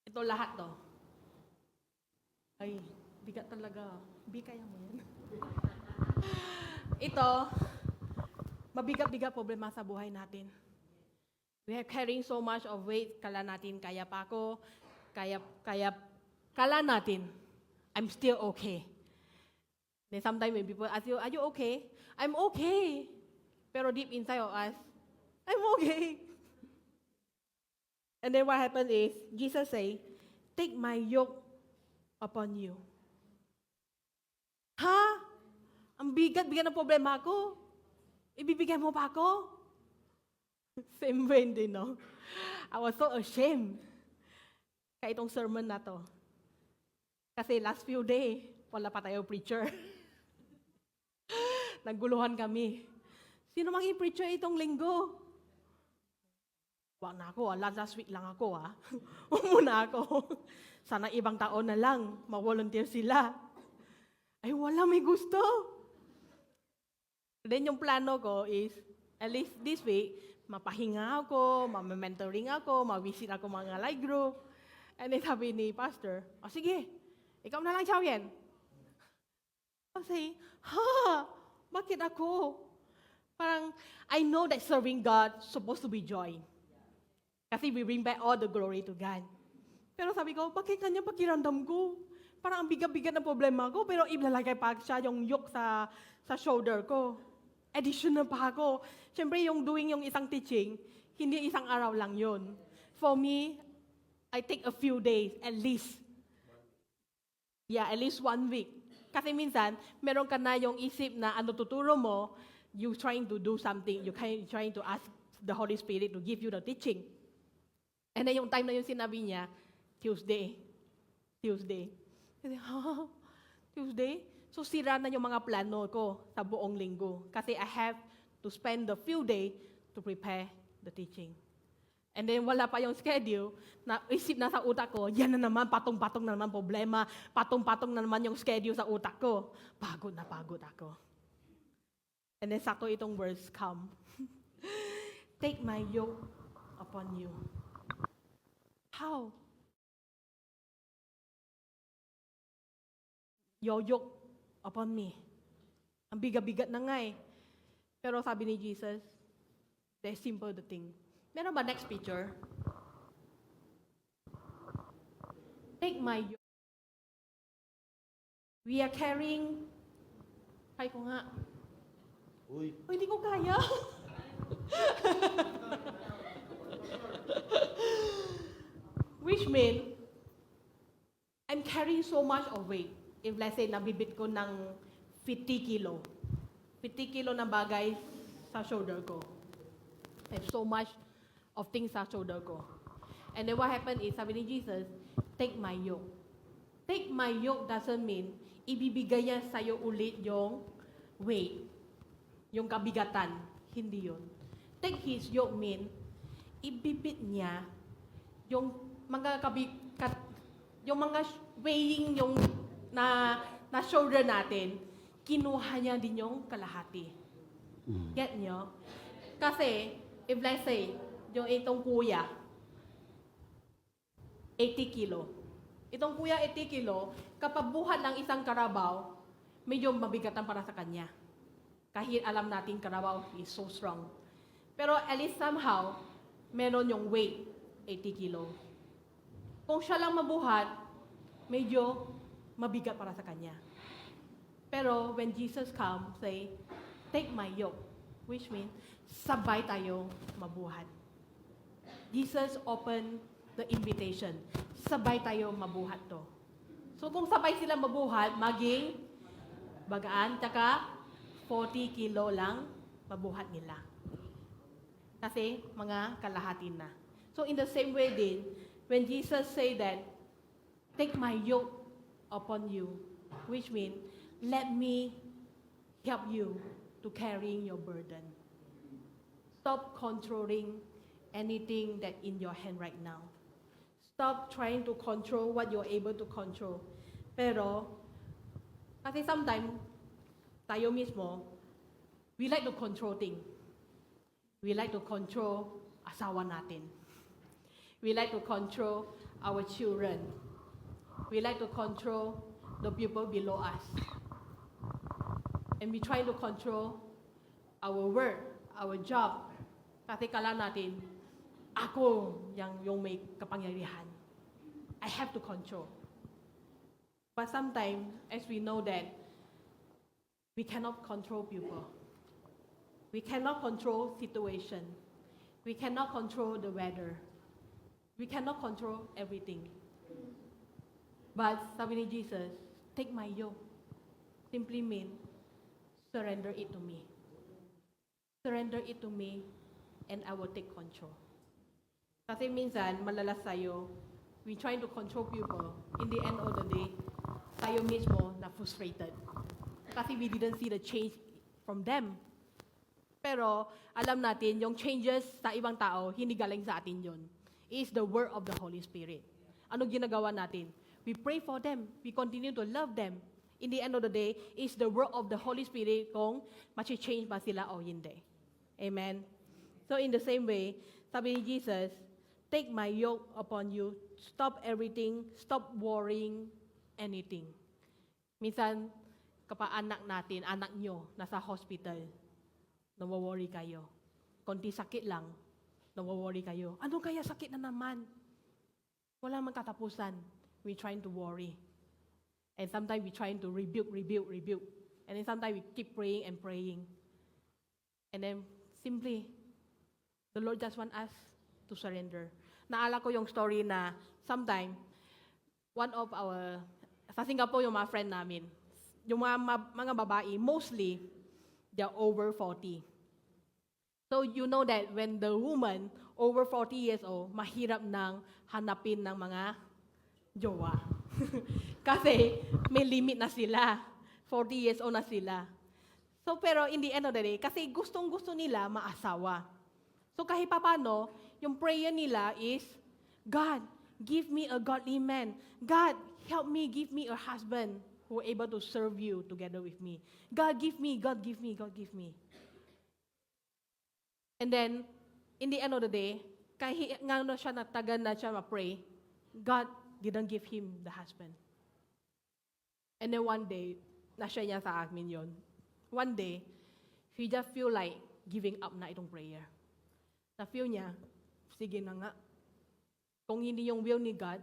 Ito lahat to. Ay, bigat talaga. Kaya mo yan. Ito, mabigat-bigat problema sa buhay natin. We are carrying so much of weight, kala natin, kaya pa ako, kala natin, I'm still okay. Then sometimes when people ask you, are you okay? I'm okay. Pero deep inside of us, I'm okay. And then what happened is, Jesus say, take my yoke upon you. Ha? Ang bigat-bigat ng problema ko. Ibibigay mo pa ako? Same way din, no? I was so ashamed kaya itong sermon na to. Kasi last few days, wala pa tayo preacher. Nagguluhan kami. Sino maging preacher itong linggo? Wag na ako, last week lang ako, ha? Umuna ako. Sana ibang taon na lang, ma-volunteer sila. Ay, wala may gusto. Then yung plano ko is, at least this week, mapahinga ako, ma-mentoring ako, ma-visit ako mga life group. And then sabi ni Pastor, sige, ikaw na lang, Chow-Yen. Kasi, bakit ako? Parang, I know that serving God supposed to be joy. Kasi we bring back all the glory to God. Pero sabi ko, bakit kanya pakiramdam ko? Parang ang bigat-bigat ng problema ko, pero ilalagay pa siya yung yoke sa shoulder ko. Additional pa ako. Siyempre, yung doing yung isang teaching, hindi isang araw lang yun. For me, I take a few days, at least. Yeah, at least 1 week. Kasi minsan, meron ka na yung isip na ano tuturo mo, you trying to do something, you trying to ask the Holy Spirit to give you the teaching. And then yung time na yung sinabi niya, Tuesday. Kasi, Tuesday? So, sira na yung mga plano ko sa buong linggo. Kasi I have to spend the few days to prepare the teaching. And then, wala pa yung schedule. Isip na sa utak ko, yan na naman, patong-patong na naman problema. Patong-patong na naman yung schedule sa utak ko. Pagod na pagod ako. And then, sakto itong verse come. Take my yoke upon you. How? Your yoke upon me. Ang bigat-bigat na nga eh. Pero sabi ni Jesus, that's simple the thing. Meron ba next picture? Take my yoke. We are carrying, kaya ko nga. Uy. Hindi ko kaya. Which means, I'm carrying so much of weight. If let's say, nabibit ko ng 50 kilo. 50 kilo na bagay sa shoulder ko. I have so much of things sa shoulder ko. And then what happened is, sabi ni Jesus, take my yoke. Take my yoke doesn't mean, ibibigay niya sa'yo ulit yung weight, yung kabigatan. Hindi yun. Take his yoke mean, ibibit niya yung mga yung mga weighing yung na shoulder natin, kinuha niya din yung kalahati. Get nyo? Kasi, if let's say, yung itong kuya, 80 kilo. Itong kuya 80 kilo, kapag buhat ng isang karabaw, medyo mabigatan para sa kanya. Kahit alam natin karabaw is so strong. Pero at least somehow, meron yung weight, 80 kilo. Kung siya lang mabuhat, medyo mabigat para sa kanya. Pero when Jesus comes, say, take my yoke, which means, sabay tayo mabuhat. Jesus opened the invitation. Sabay tayo mabuhat to. So kung sabay sila mabuhat, maging bagaan, tsaka 40 kilo lang mabuhat nila. Kasi mga kalahati na. So in the same way din, when Jesus say that, take my yoke upon you, which means, let me help you to carrying your burden. Stop controlling anything that in your hand right now. Stop trying to control what you're able to control. Pero, kasi sometimes, tayo mismo, we like to control things. We like to control asawa natin. We like to control our children. We like to control the people below us. And we try to control our work, our job. Kasi kala natin, ako yung may kapangyarihan. I have to control. But sometimes, as we know that, we cannot control people. We cannot control situation. We cannot control the weather. We cannot control everything. But sabi ni Jesus, take my yoke. Simply mean, surrender it to me. Surrender it to me, and I will take control. Kasi minsan, malalas tayo, we trying to control people. In the end of the day, tayo mismo na frustrated. Kasi we didn't see the change from them. Pero alam natin, yung changes sa ibang tao, hindi galing sa atin yun. It's the work of the Holy Spirit. Ano ginagawa natin? We pray for them. We continue to love them. In the end of the day, it's the work of the Holy Spirit kung change ba sila o hindi. Amen? So in the same way, sabi ni Jesus, take my yoke upon you. Stop everything. Stop worrying anything. Minsan, kapag anak natin, anak nyo, nasa hospital, nawaworry kayo. Konti sakit lang, nawaworry kayo. Ano kaya sakit na naman? Wala man katapusan. We trying to worry. And sometimes we trying to rebuke. And then sometimes we keep praying and praying. And then simply, the Lord just want us to surrender. Naala ko yung story na sometime, one of our, sa Singapore yung mga friend namin, yung mga babae, mostly, they're over 40. So you know that when the woman over 40 years old, mahirap nang hanapin ng mga jowa. Kasi may limit na sila. 40 years old na sila. So pero in the end of the day, kasi gustong-gusto nila maasawa. So kahit papano, yung prayer nila is, God, give me a godly man. God, help me, give me a husband who are able to serve you together with me. God, give me, God, give me, God, give me. And then, in the end of the day, kahit nga na siya natagan na siya ma-pray, God didn't give him the husband. And then one day, na-share niya sa amin yun. One day, he just feel like giving up na itong prayer. Na-feel niya, sige na nga. Kung hindi yung will ni God,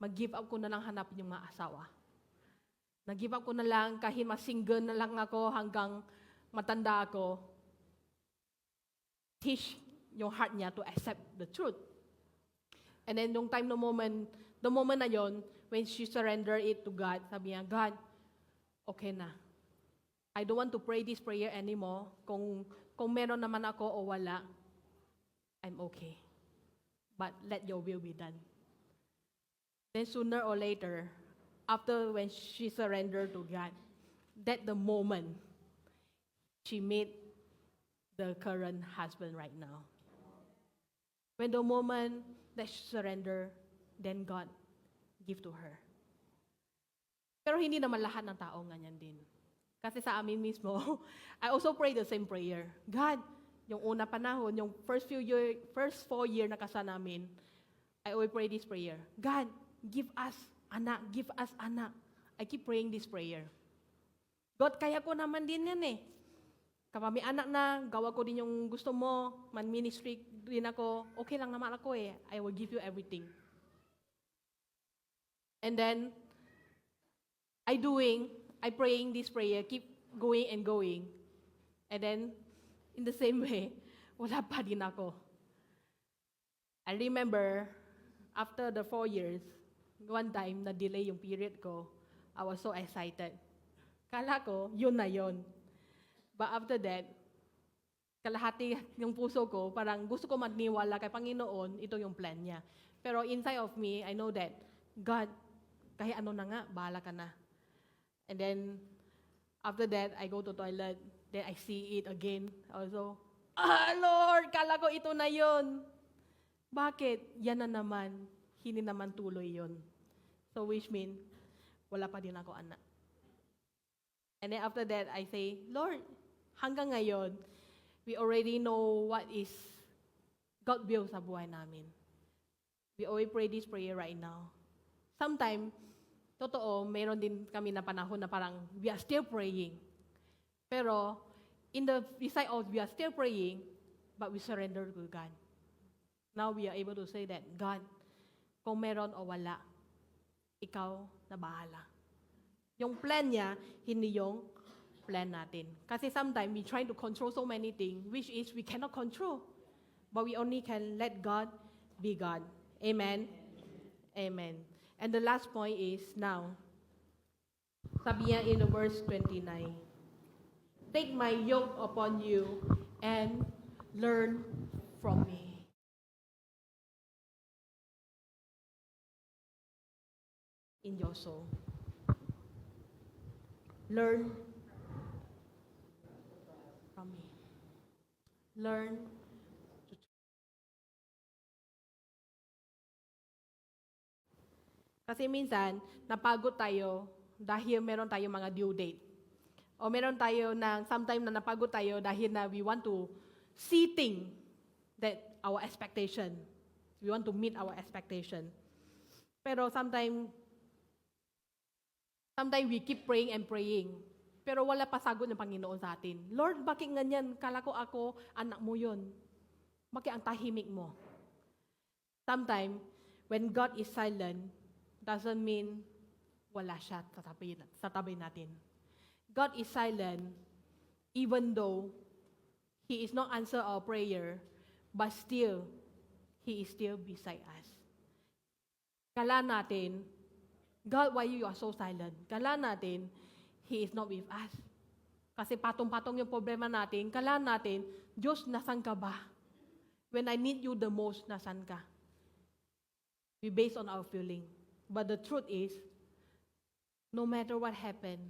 mag-give up ko na lang hanapin yung mga asawa. Nag-give up ko na lang kahit mas-single na lang ako hanggang matanda ako. Teach yung heart niya to accept the truth. And then yung time, the moment na yon, when she surrendered it to God, sabi niya, God, okay na. I don't want to pray this prayer anymore. Kung meron naman ako o wala, I'm okay. But let your will be done. Then sooner or later, after when she surrendered to God, that the moment she met the current husband right now. When the moment that she surrendered, then God give to her. Pero hindi naman lahat ng tao ganyan din. Kasi sa amin mismo, I also pray the same prayer. God, yung una panahon, yung first 4 year na kasal namin, I always pray this prayer. God, give us anak, give us anak. I keep praying this prayer. God, kaya ko naman din yan eh. Kapag may anak na, gawa ko din yung gusto mo, man-ministry din ako, okay lang naman ako eh. I will give you everything. And then, I praying this prayer, keep going and going. And then, in the same way, wala pa din ako. I remember, after the 4 years, one time, na-delay yung period ko, I was so excited. Kala ko, yun na yun. But after that, kalahati yung puso ko, parang gusto ko magniwala kay Panginoon, ito yung plan niya. Pero inside of me, I know that, God, kahit ano na nga, bahala ka na. And then, after that, I go to toilet, then I see it again. Also, Lord, kala ko ito na yun. Bakit? Yan na naman. Hindi naman tuloy yun. So, which mean, wala pa din ako anak. And then after that, I say, Lord, hanggang ngayon, We already know what is God will sa buhay namin. We always pray this prayer right now. Sometimes, totoo, meron din kami na panahon na parang we are still praying. Pero, in the beside of we are still praying, but we surrender to God. Now we are able to say that, God, kung meron o wala, ikaw na bahala. Yung plan niya, hindi yung plan natin. Kasi sometimes we try to control so many things, which is we cannot control. But we only can let God be God. Amen? Amen. And the last point is now, sabi niya in the verse 29, take my yoke upon you and learn from me. In your soul. Learn from me. Learn to Kasi minsan, napagod tayo dahil meron tayong mga due date. O meron tayo ng, sometimes na napagod tayo dahil na we want to see things that our expectation. We want to meet our expectation. Pero sometimes we keep praying and praying. Pero wala pa sagot ng Panginoon sa atin. Lord, bakit ganyan? Kala ko ako, anak mo yun. Bakit ang tahimik mo? Sometimes, when God is silent, doesn't mean wala siya sa tabi natin. God is silent even though He is not answer our prayer, but still, He is still beside us. Kala natin, God, why you are so silent? Kala natin, He is not with us. Kasi patong-patong yung problema natin. Kala natin, Diyos, nasan ka ba? When I need you the most, nasan ka? We base on our feeling. But the truth is, no matter what happened,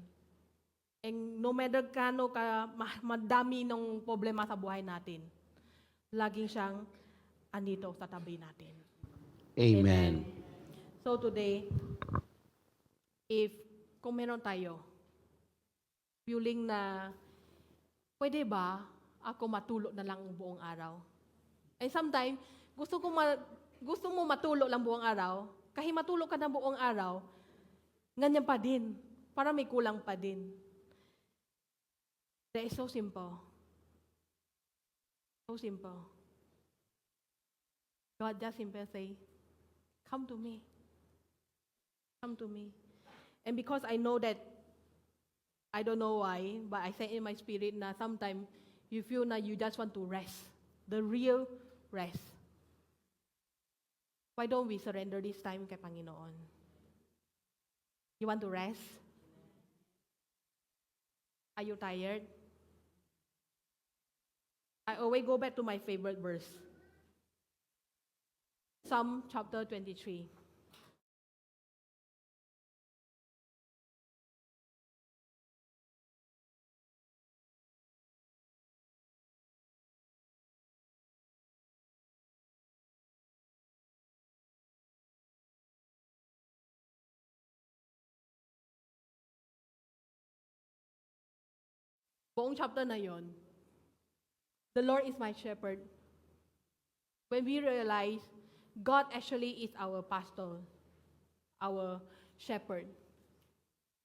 and no matter kano ka madami ng problema sa buhay natin, laging siyang andito sa tabi natin. Amen. So today, kung meron tayo, feeling na, pwede ba ako matulog na lang buong araw? And sometimes, gusto mo matulog lang buong araw, kahit matulog ka na buong araw, ganyan pa din. Para may kulang pa din. That is so simple. So simple. God just simply say, come to me. Come to me. And because I know that, I don't know why, but I say in my spirit na sometimes you feel na you just want to rest. The real rest. Why don't we surrender this time kay Panginoon? You want to rest? Are you tired? I always go back to my favorite verse. Psalm chapter 23. Buong chapter na yon, the Lord is my shepherd. When we realize God actually is our pastor, our shepherd,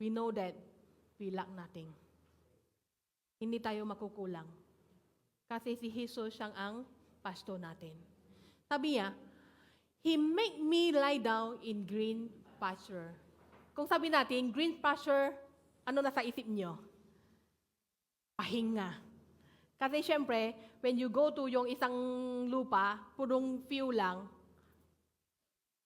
we know that we lack nothing. Hindi tayo makukulang. Kasi si Jesus siyang ang pastor natin. Sabi niya, He make me lie down in green pasture. Kung sabi natin, green pasture, ano nasa isip niyo? Pahinga. Kasi syempre, when you go to yung isang lupa, purong view lang,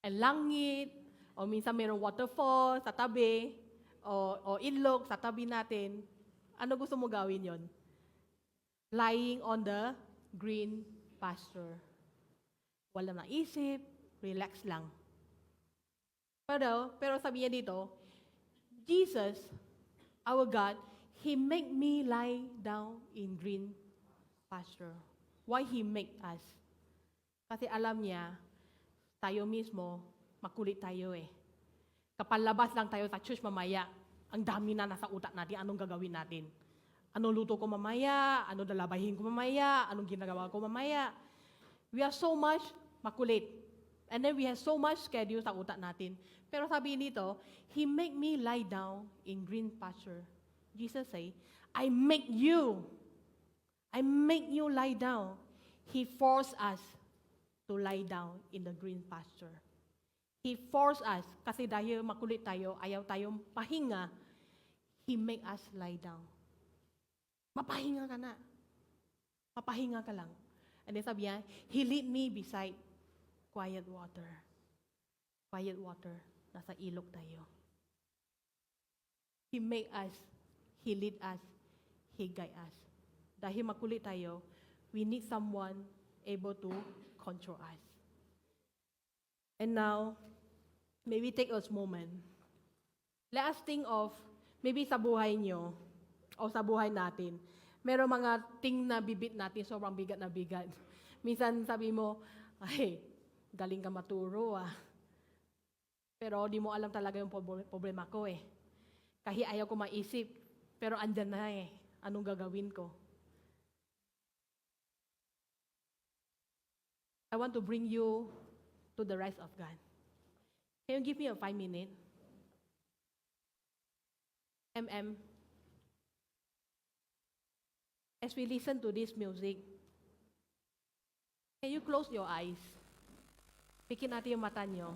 ang langit, o minsan mayroong waterfall sa tabi, o ilog sa tabi natin, ano gusto mo gawin yon? Lying on the green pasture. Wala na isip, relax lang. Pero sabi niya dito, Jesus, our God, He make me lie down in green pasture. Why He make us? Kasi alam niya, tayo mismo, makulit tayo eh. Kapag labas lang tayo sa church mamaya, ang dami na nasa utak natin, anong gagawin natin? Anong luto ko mamaya? Anong dalabahin ko mamaya? Anong ginagawa ko mamaya? We are so much makulit. And then we have so much schedule sa utak natin. Pero sabi nito, He make me lie down in green pasture. Jesus say, I make you lie down. He forced us to lie down in the green pasture. He forced us, kasi dahil makulit tayo, ayaw tayong pahinga, He make us lie down. Mapahinga ka na. Mapahinga ka lang. And then sabi niya, He lead me beside quiet water. Quiet water. Nasa ilog tayo. He make us, He lead us, He guide us. Dahil makulit tayo, we need someone able to control us. And now, maybe take a moment. Let us think of, maybe sa buhay nyo, o sa buhay natin, meron mga ting na bibit natin, sobrang bigat na bigat. Minsan sabi mo, ay, galing ka maturo ah. Pero di mo alam talaga yung problema ko eh. Kahit ayaw ko maisip, pero andyan na eh. Anong gagawin ko? I want to bring you to the rise of God. Can you give me a 5 minute? As we listen to this music, can you close your eyes? Pikin natin yung mata nyo.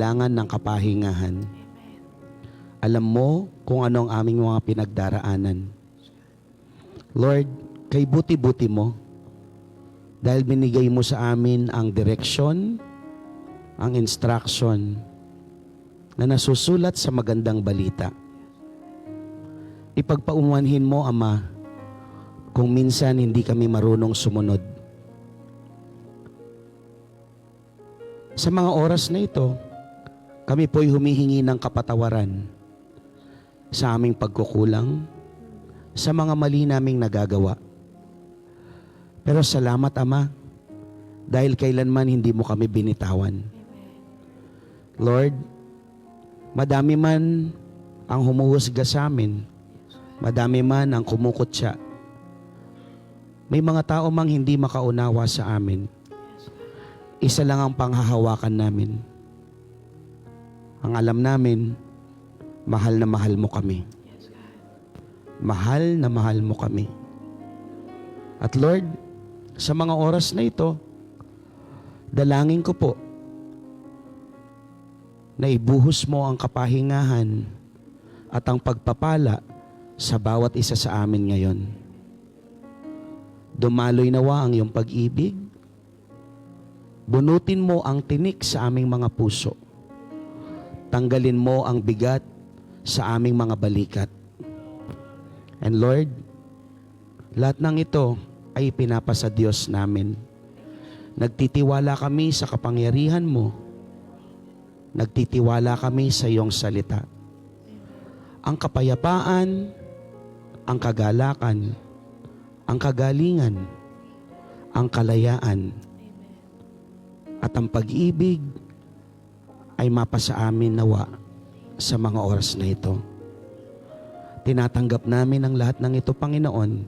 kailangan ng kapahingahan. Alam mo kung ano ang aming mga pinagdaraanan. Lord, kay buti-buti mo, dahil binigay mo sa amin ang direksyon, ang instruction, na nasusulat sa magandang balita. Ipagpaumanhin mo, Ama, kung minsan hindi kami marunong sumunod. Sa mga oras na ito, kami po'y humihingi ng kapatawaran sa aming pagkukulang, sa mga mali naming nagagawa. Pero salamat, Ama, dahil kailanman hindi mo kami binitawan. Lord, madami man ang humuhusga sa amin, madami man ang kumukutya, may mga tao mang hindi makaunawa sa amin. Isa lang ang panghahawakan namin. Ang alam namin, mahal na mahal mo kami. Mahal na mahal mo kami. At Lord, sa mga oras na ito, dalangin ko po na ibuhos mo ang kapahingahan at ang pagpapala sa bawat isa sa amin ngayon. Dumaloy nawa ang iyong pag-ibig. Bunutin mo ang tinik sa aming mga puso. Tanggalin mo ang bigat sa aming mga balikat. And Lord, lahat ng ito ay pinapasa Diyos namin. Nagtitiwala kami sa kapangyarihan mo. Nagtitiwala kami sa iyong salita. Ang kapayapaan, ang kagalakan, ang kagalingan, ang kalayaan, at ang pag-ibig ay mapasa amin nawa sa mga oras na ito. Tinatanggap namin ang lahat ng ito, Panginoon,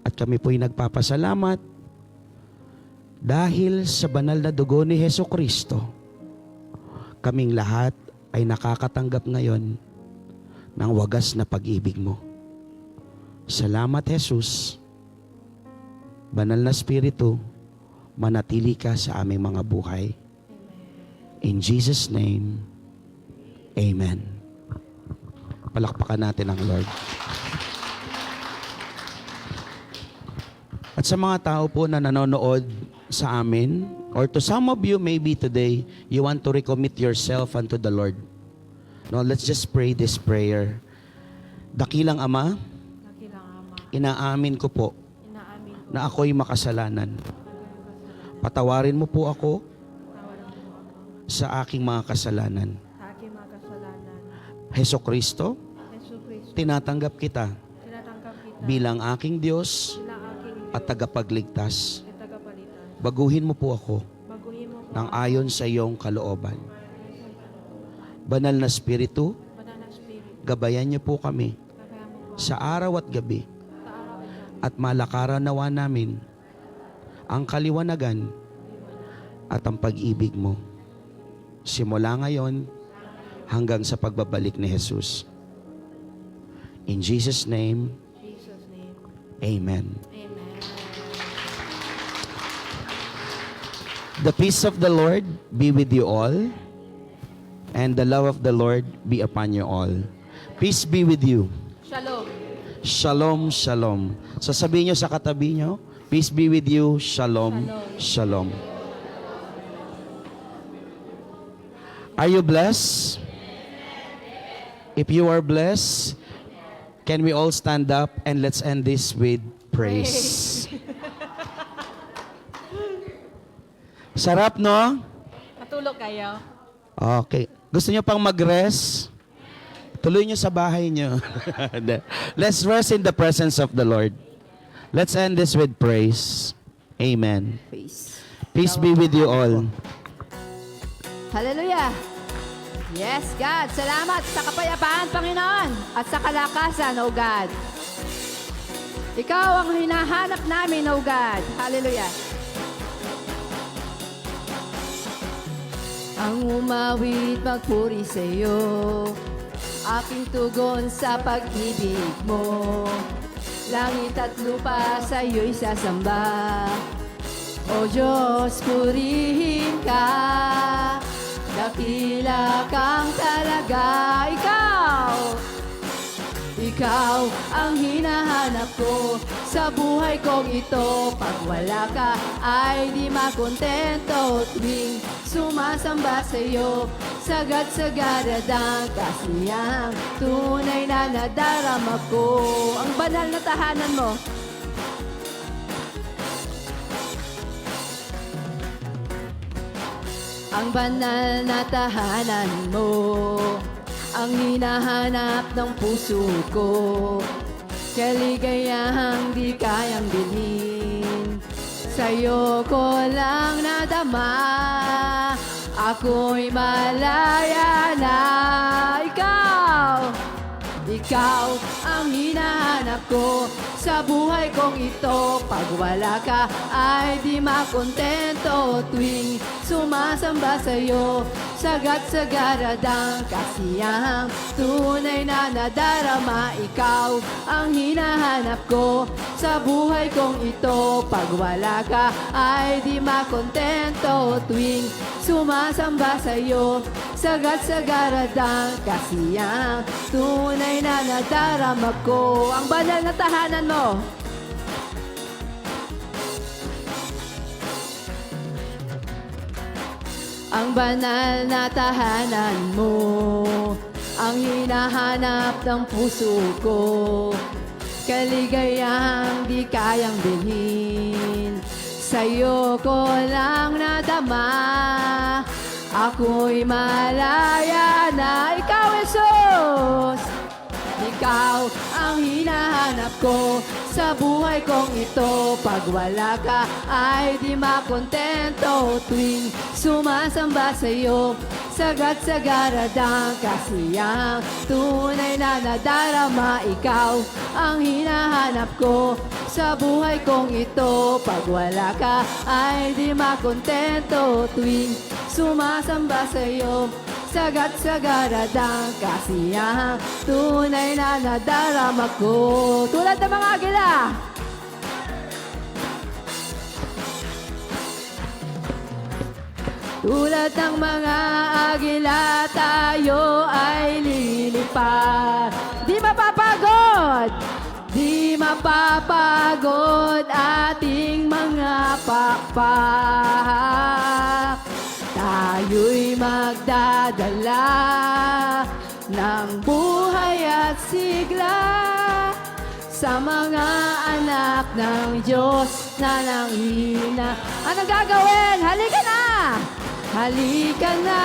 at kami po'y nagpapasalamat dahil sa banal na dugo ni Hesukristo, kaming lahat ay nakakatanggap ngayon ng wagas na pag-ibig mo. Salamat, Jesus. Banal na Espiritu, manatili ka sa aming mga buhay. In Jesus' name, Amen. Palakpakan natin ang Lord. At sa mga tao po na nanonood sa amin, or to some of you maybe today, you want to recommit yourself unto the Lord. No, let's just pray this prayer. Dakilang Ama, Dakilang Ama, inaamin ko po inaamin ko, na ako'y makasalanan. Patawarin mo po ako tawaran mo ako sa aking mga kasalanan. sa aking mga kasalanan. Hesukristo, Jesucristo, tinatanggap kita tinatanggap kita bilang aking Diyos bilang aking at tagapagligtas. tagapalitan. Baguhin mo po ako Baguhin mo po ng ayon sa iyong kalooban. Banal na Espiritu, banal na Spirit. gabayan niyo po kami Kagaya mo po sa araw at gabi sa araw at gabi. at malakaran nawa namin ang kaliwanagan at ang pag-ibig mo. Simula ngayon hanggang sa pagbabalik ni Jesus. In Jesus' name, Jesus' name. Amen. Amen. The peace of the Lord be with you all, and the love of the Lord be upon you all. Peace be with you. Shalom. Shalom, shalom. Sasabihin nyo sa katabi nyo, peace be with you. Shalom, shalom. Are you blessed? If you are blessed, can we all stand up and let's end this with praise. Sarap, no? Matulog kayo. Okay. Gusto nyo pang mag-rest? Tuloy nyo sa bahay nyo. Let's rest in the presence of the Lord. Let's end this with praise. Amen. Peace. Peace be with you all. Hallelujah. Yes, God. Salamat sa kapayapaan, Panginoon, at sa kalakasan, O God. Ikaw ang hinahanap namin, O God. Hallelujah. Ang umawit magpuri sa iyo, aking tugon sa pag-ibig mo. Langit at lupa sa iyo'y sasamba. O Diyos, purihin ka. Tila kang talaga ikaw ang hinahanap ko sa buhay kong ito. Pag wala ka ay di makontento. Tuwing sumasamba sa'yo, sagad-sagadad ang kasiyang tunay na nadarama ko. Ang banal na tahanan mo. Ang banal na tahanan mo, ang hinahanap ng puso ko. Kaligayahang di kayang bilhin, sa'yo ko lang nadama. Ako'y malaya na ikaw ang hinahanap ko sa buhay kong ito. Pag wala ka ay di makontento. Tuwing sumasamba sa'yo, sagad-sagadad ang kasiyahang tunay na nadarama. Ikaw ang hinahanap ko sa buhay kong ito. Pag wala ka ay di makontento. Tuwing sumasamba sa'yo, sagad-sagadad ang kasiyahang tunay na nadarama ko. Ang banal na tahanan mo. Ang banal na tahanan mo, ang hinahanap ng puso ko. Kaligayahang di kayang bilhin, sa'yo ko lang nadama. Ako'y malaya na ikaw, Jesus. Ikaw ang hinahanap ko sa buhay kong ito. Pag wala ka ay di makontento. Tuwing sumasamba sa'yo, sagad-sagadad ang kasiyang tunay na nadarama. Ikaw ang hinahanap ko sa buhay kong ito. Pag wala ka ay di makontento. Tuwing sumasamba sa'yo, sagad-sagadad ang kasiyahang tunay na nadarama ko. Tulad ng mga agila. Tulad ng mga agila, tayo ay lilipad. Di mapapagod, di mapapagod ating mga pakpak. Tayo'y magdadala ng buhay at sigla sa mga anak ng Diyos na nanghina. Ano gagawin? Halika na! Halika na!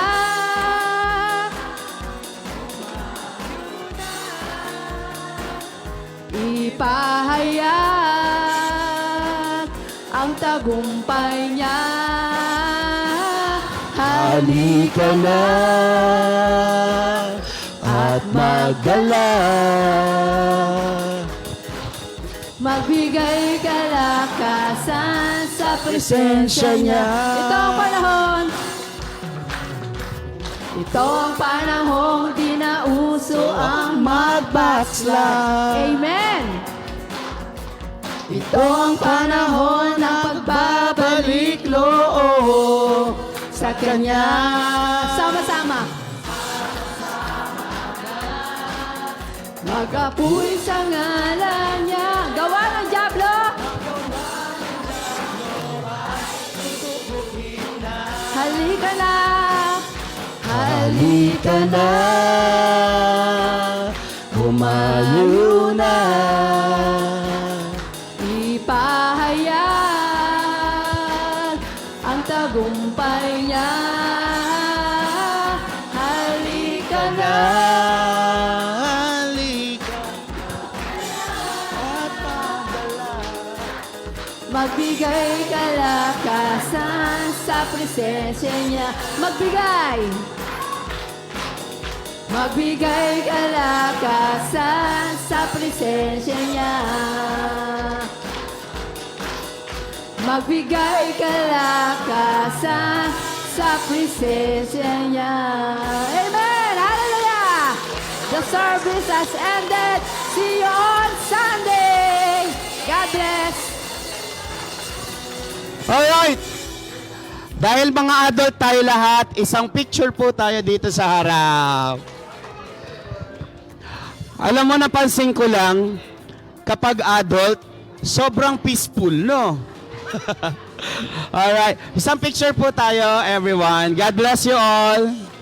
Ipahayag ang tagumpay niya. Halika na at magdala. Magbigay kalakasan sa presensya niya. Ito ang panahon. Ito ang panahon, di na uso ang magbackslide. Amen. Ito ang panahon ng pagbabalik loob sa Kanya. Sama-sama. Mag-apoy sa ngalan niya. Gawa ng Diablo. Halika na. Halika na, humayo na. Ipahayag ang tagumpay niya. Halika na. Halika at magdala. Magbigay kalakasan sa presensya niya. Magbigay kalakasan sa presensya niya. Magbigay kalakasan sa presensya niya. Amen! Hallelujah! The service has ended. See you on Sunday. God bless. Alright! Dahil mga adult tayo lahat, isang picture po tayo dito sa harap. Alam mo, napansin ko lang, kapag adult, sobrang peaceful, no? Alright, isang picture po tayo, everyone. God bless you all.